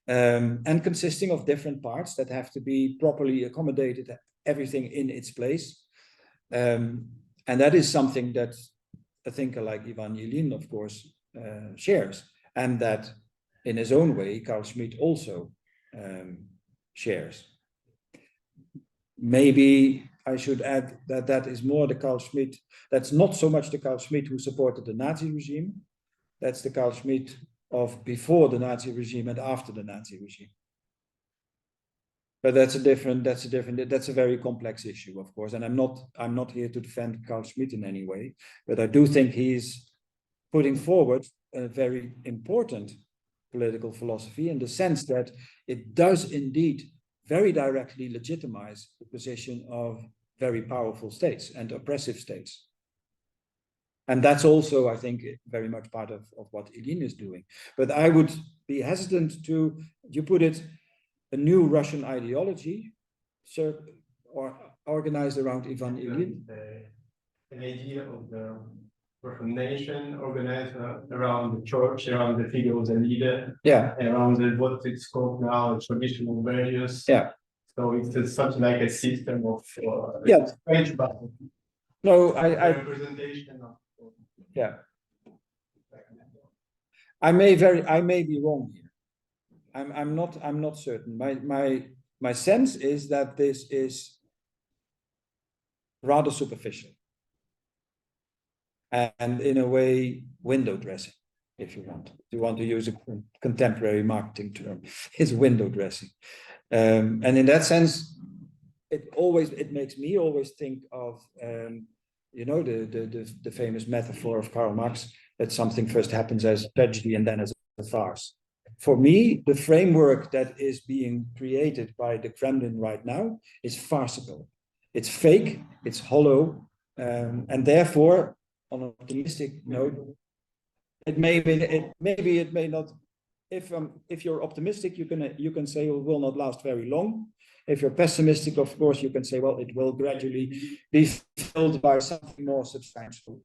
and consisting of different parts that have to be properly accommodated, everything in its place. And that is something that a thinker like Ivan Ilyin, of course, shares. And that, in his own way, Carl Schmitt also shares. Maybe I should add that that is more the Carl Schmitt, that's not so much the Carl Schmitt who supported the Nazi regime, that's the Carl Schmitt of before the Nazi regime and after the Nazi regime. But that's a very complex issue, of course, and I'm not here to defend Carl Schmitt in any way, but I do think he's putting forward a very important political philosophy, in the sense that it does indeed very directly legitimize the position of very powerful states and oppressive states. And that's also, I think, very much part of what Ilyin is doing. But I would be hesitant to, you put it, a new Russian ideology, or organized around Ivan Ilyin. An idea of the Russian nation organized around the church, around the figure of the leader, Yeah, around what it's called now traditional values. yeah. So it's something like a system of Yeah. French battle. No, I representation of. Yeah. I may be wrong here. I'm not certain. My sense is that this is rather superficial, and in a way window dressing, if you want to use a contemporary marketing term, is window dressing. And in that sense, it makes me always think of you know, the famous metaphor of Karl Marx, that something first happens as tragedy and then as a farce. For me, the framework that is being created by the Kremlin right now is farcical. It's fake, it's hollow, and therefore, on an optimistic note, it may not. If you're optimistic, you can say it will not last very long. If you're pessimistic, of course, you can say, well, it will gradually be filled by something more substantial.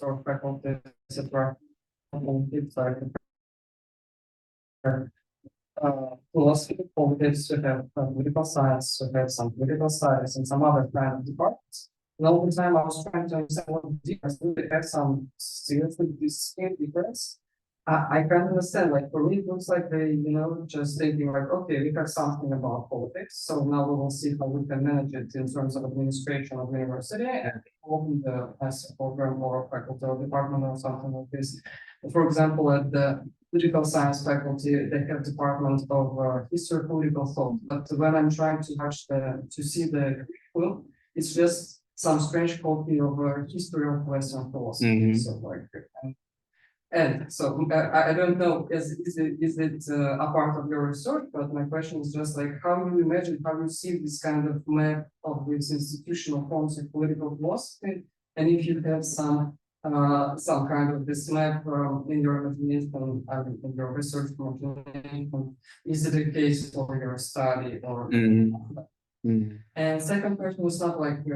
Or faculties that were philosophy, politics, we have political science, we have some political studies and some other kind of departments. And all the time I was trying to understand what the difference. Do they have some seriously distinct difference? I can't understand. Like for me, it looks like they, you know, just thinking like, okay, we have something about politics, so now we will see how we can manage it in terms of administration of the university and open the as a program or faculty or department or something like this. For example, at the political science faculty, they have department of history of political thought. But when I'm trying to touch to see the curriculum, it's just some strange copy of history of Western philosophy. So like. And so I don't know, is it a part of your research? But my question is just like, how do you imagine, how you see this kind of map of these institutional forms of political philosophy? And if you have some kind of this map in your imagination, in your research imagination, is it a case for your study or? And second question is not like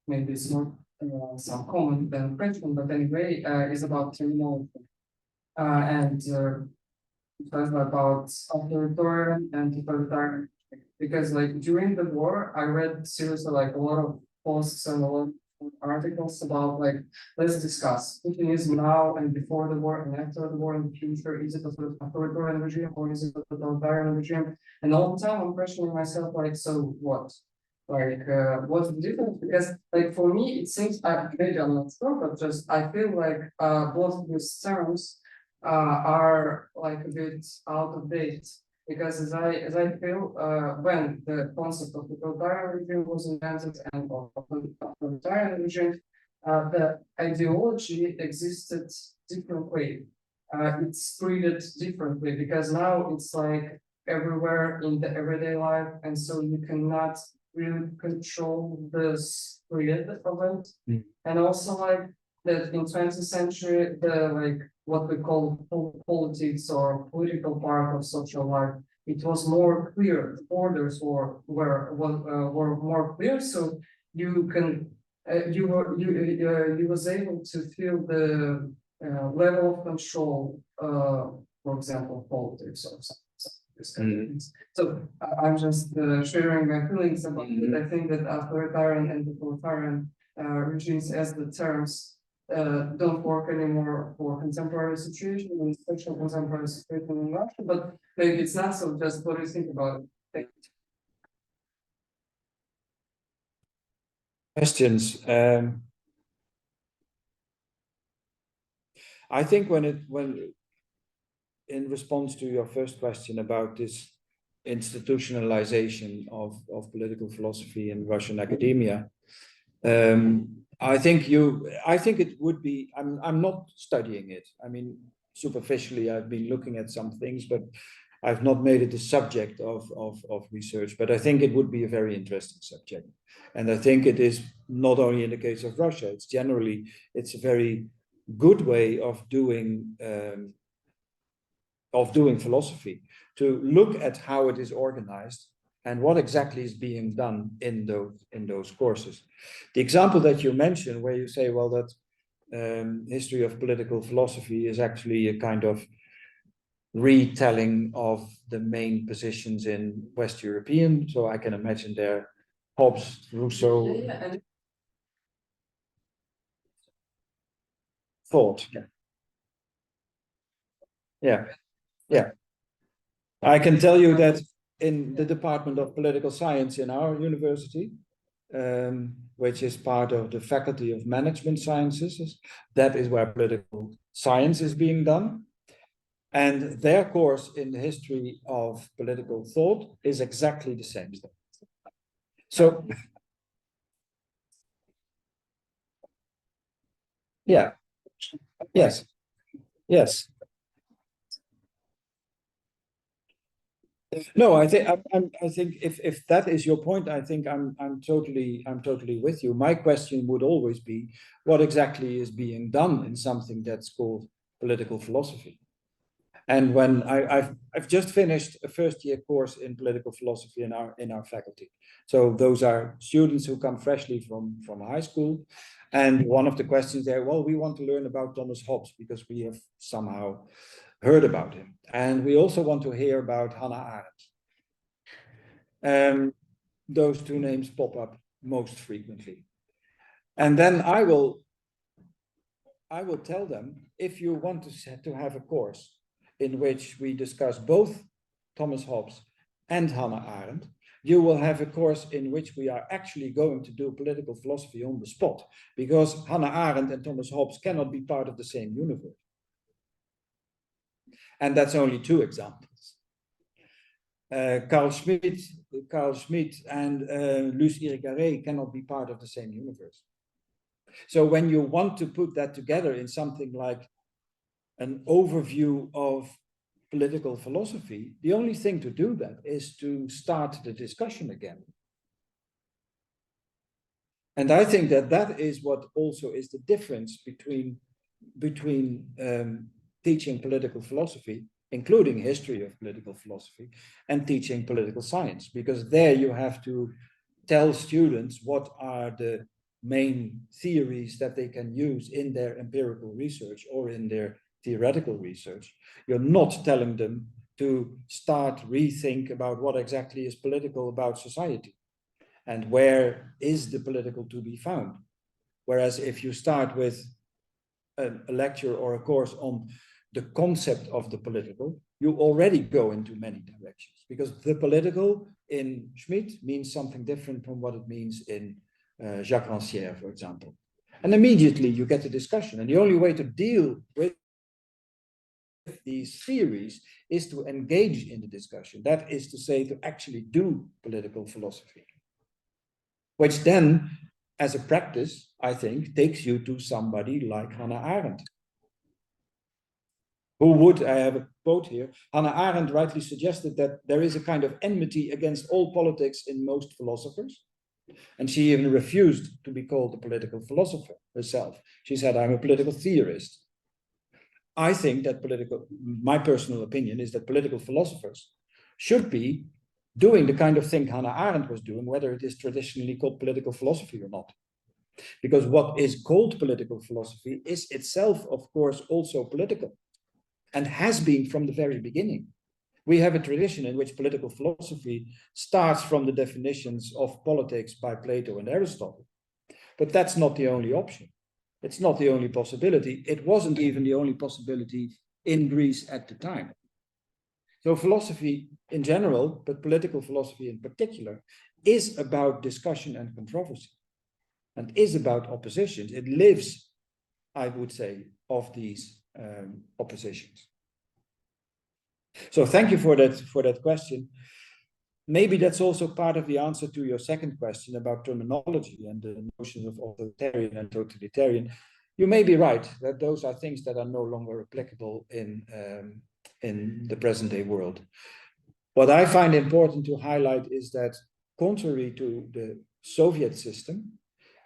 maybe it's more some comment than question, but anyway, is about terminology. And about authoritarian and totalitarian, because like during the war, I read seriously like a lot of posts and a lot of articles about like, let's discuss Putinism now and before the war and after the war in the future. Is it a sort of authoritarian regime or is it a totalitarian regime? And all the time I'm questioning myself like, so what? Like what's the difference? Because like for me it seems, maybe I'm not sure, but just I feel like both of these terms are like a bit out of date, because as I feel when the concept of the totalitarian regime was invented and of authoritarian regime, the ideology existed differently. It's treated differently because now it's like everywhere in the everyday life, and so you cannot really control the spread of it. And also like that in 20th century, the like what we call politics or political part of social life, it was more clear. The borders were more clear, so you can you was able to feel the level of control, for example, politics or something. This kind of things. So I'm just sharing my feelings about it. I think that authoritarian and totalitarian regimes as the terms don't work anymore for contemporary situation, and especially contemporary situation in Russia, but maybe it's not. So just what do you think about it? Thank you. Questions. I think when in response to your first question about this institutionalization of political philosophy in Russian academia, I think it would be, I'm not studying it. I mean, superficially, I've been looking at some things, but I've not made it a subject of research, but I think it would be a very interesting subject. And I think it is not only in the case of Russia, it's generally, it's a very good way of doing philosophy, to look at how it is organized and what exactly is being done in those courses. The example that you mentioned, where you say, well, that history of political philosophy is actually a kind of retelling of the main positions in West European. So I can imagine there Hobbes, Rousseau, thought. Yeah. I can tell you that in the Department of Political Science in our university, which is part of the Faculty of Management Sciences, that is where political science is being done. And their course in the history of political thought is exactly the same thing. So, yeah, yes. No, I think if that is your point, I think I'm totally with you. My question would always be, what exactly is being done in something that's called political philosophy? And when I've just finished a first-year course in political philosophy in our faculty. So those are students who come freshly from high school. And one of the questions there, well, we want to learn about Thomas Hobbes because we have somehow heard about him. And we also want to hear about Hannah Arendt. Those two names pop up most frequently. And then I will tell them, if you want to have a course in which we discuss both Thomas Hobbes and Hannah Arendt, you will have a course in which we are actually going to do political philosophy on the spot, because Hannah Arendt and Thomas Hobbes cannot be part of the same universe. And that's only two examples. Carl Schmitt and Luce Irigaray cannot be part of the same universe. So when you want to put that together in something like an overview of political philosophy, the only thing to do that is to start the discussion again. And I think that is what also is the difference between teaching political philosophy, including history of political philosophy, and teaching political science, because there you have to tell students what are the main theories that they can use in their empirical research or in their theoretical research. You're not telling them to start rethink about what exactly is political about society and where is the political to be found. Whereas if you start with a lecture or a course on the concept of the political, you already go into many directions, because the political in Schmitt means something different from what it means in Jacques Rancière, for example. And immediately you get a discussion, and the only way to deal with these theories is to engage in the discussion. That is to say, to actually do political philosophy, which then, as a practice, I think, takes you to somebody like Hannah Arendt. Who would, I have a quote here, Hannah Arendt rightly suggested that there is a kind of enmity against all politics in most philosophers. And she even refused to be called a political philosopher herself. She said, I'm a political theorist. I think that my personal opinion is that political philosophers should be doing the kind of thing Hannah Arendt was doing, whether it is traditionally called political philosophy or not. Because what is called political philosophy is itself, of course, also political, and has been from the very beginning. We have a tradition in which political philosophy starts from the definitions of politics by Plato and Aristotle. But that's not the only option. It's not the only possibility. It wasn't even the only possibility in Greece at the time. So philosophy in general, but political philosophy in particular, is about discussion and controversy, and is about oppositions. It lives, I would say, of these oppositions. So thank you for that question. Maybe that's also part of the answer to your second question about terminology and the notions of authoritarian and totalitarian. You may be right that those are things that are no longer applicable in the present day world. What I find important to highlight is that contrary to the Soviet system,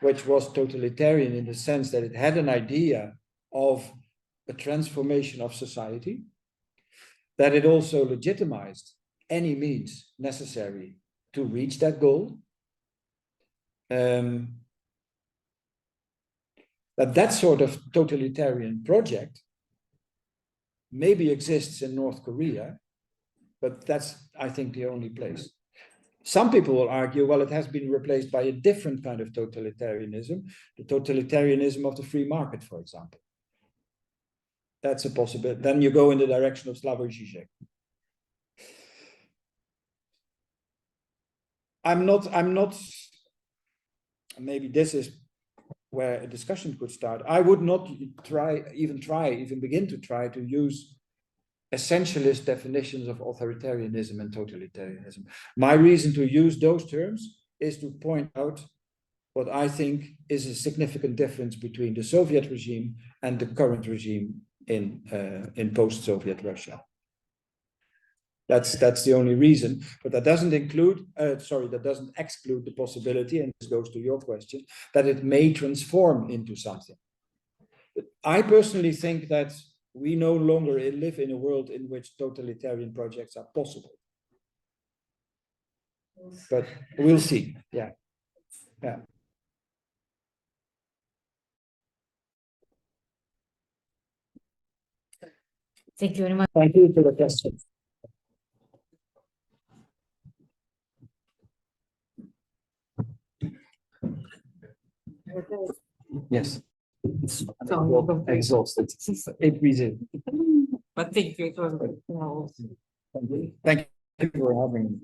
which was totalitarian in the sense that it had an idea of a transformation of society, that it also legitimized any means necessary to reach that goal. That sort of totalitarian project maybe exists in North Korea, but that's, I think, the only place. Some people will argue, well, it has been replaced by a different kind of totalitarianism, the totalitarianism of the free market, for example. That's a possibility. Then you go in the direction of Slavoj Žižek. I'm not, maybe this is where a discussion could start. I would not even begin to try to use essentialist definitions of authoritarianism and totalitarianism. My reason to use those terms is to point out what I think is a significant difference between the Soviet regime and the current regime in post-Soviet Russia. That's the only reason, but that doesn't exclude the possibility, and this goes to your question, that it may transform into something. But I personally think that we no longer live in a world in which totalitarian projects are possible. But we'll see. Yeah. Thank you very much. Thank you for the question. Yes. Exhausted. It reason. But thank you. It was Thank you for having me.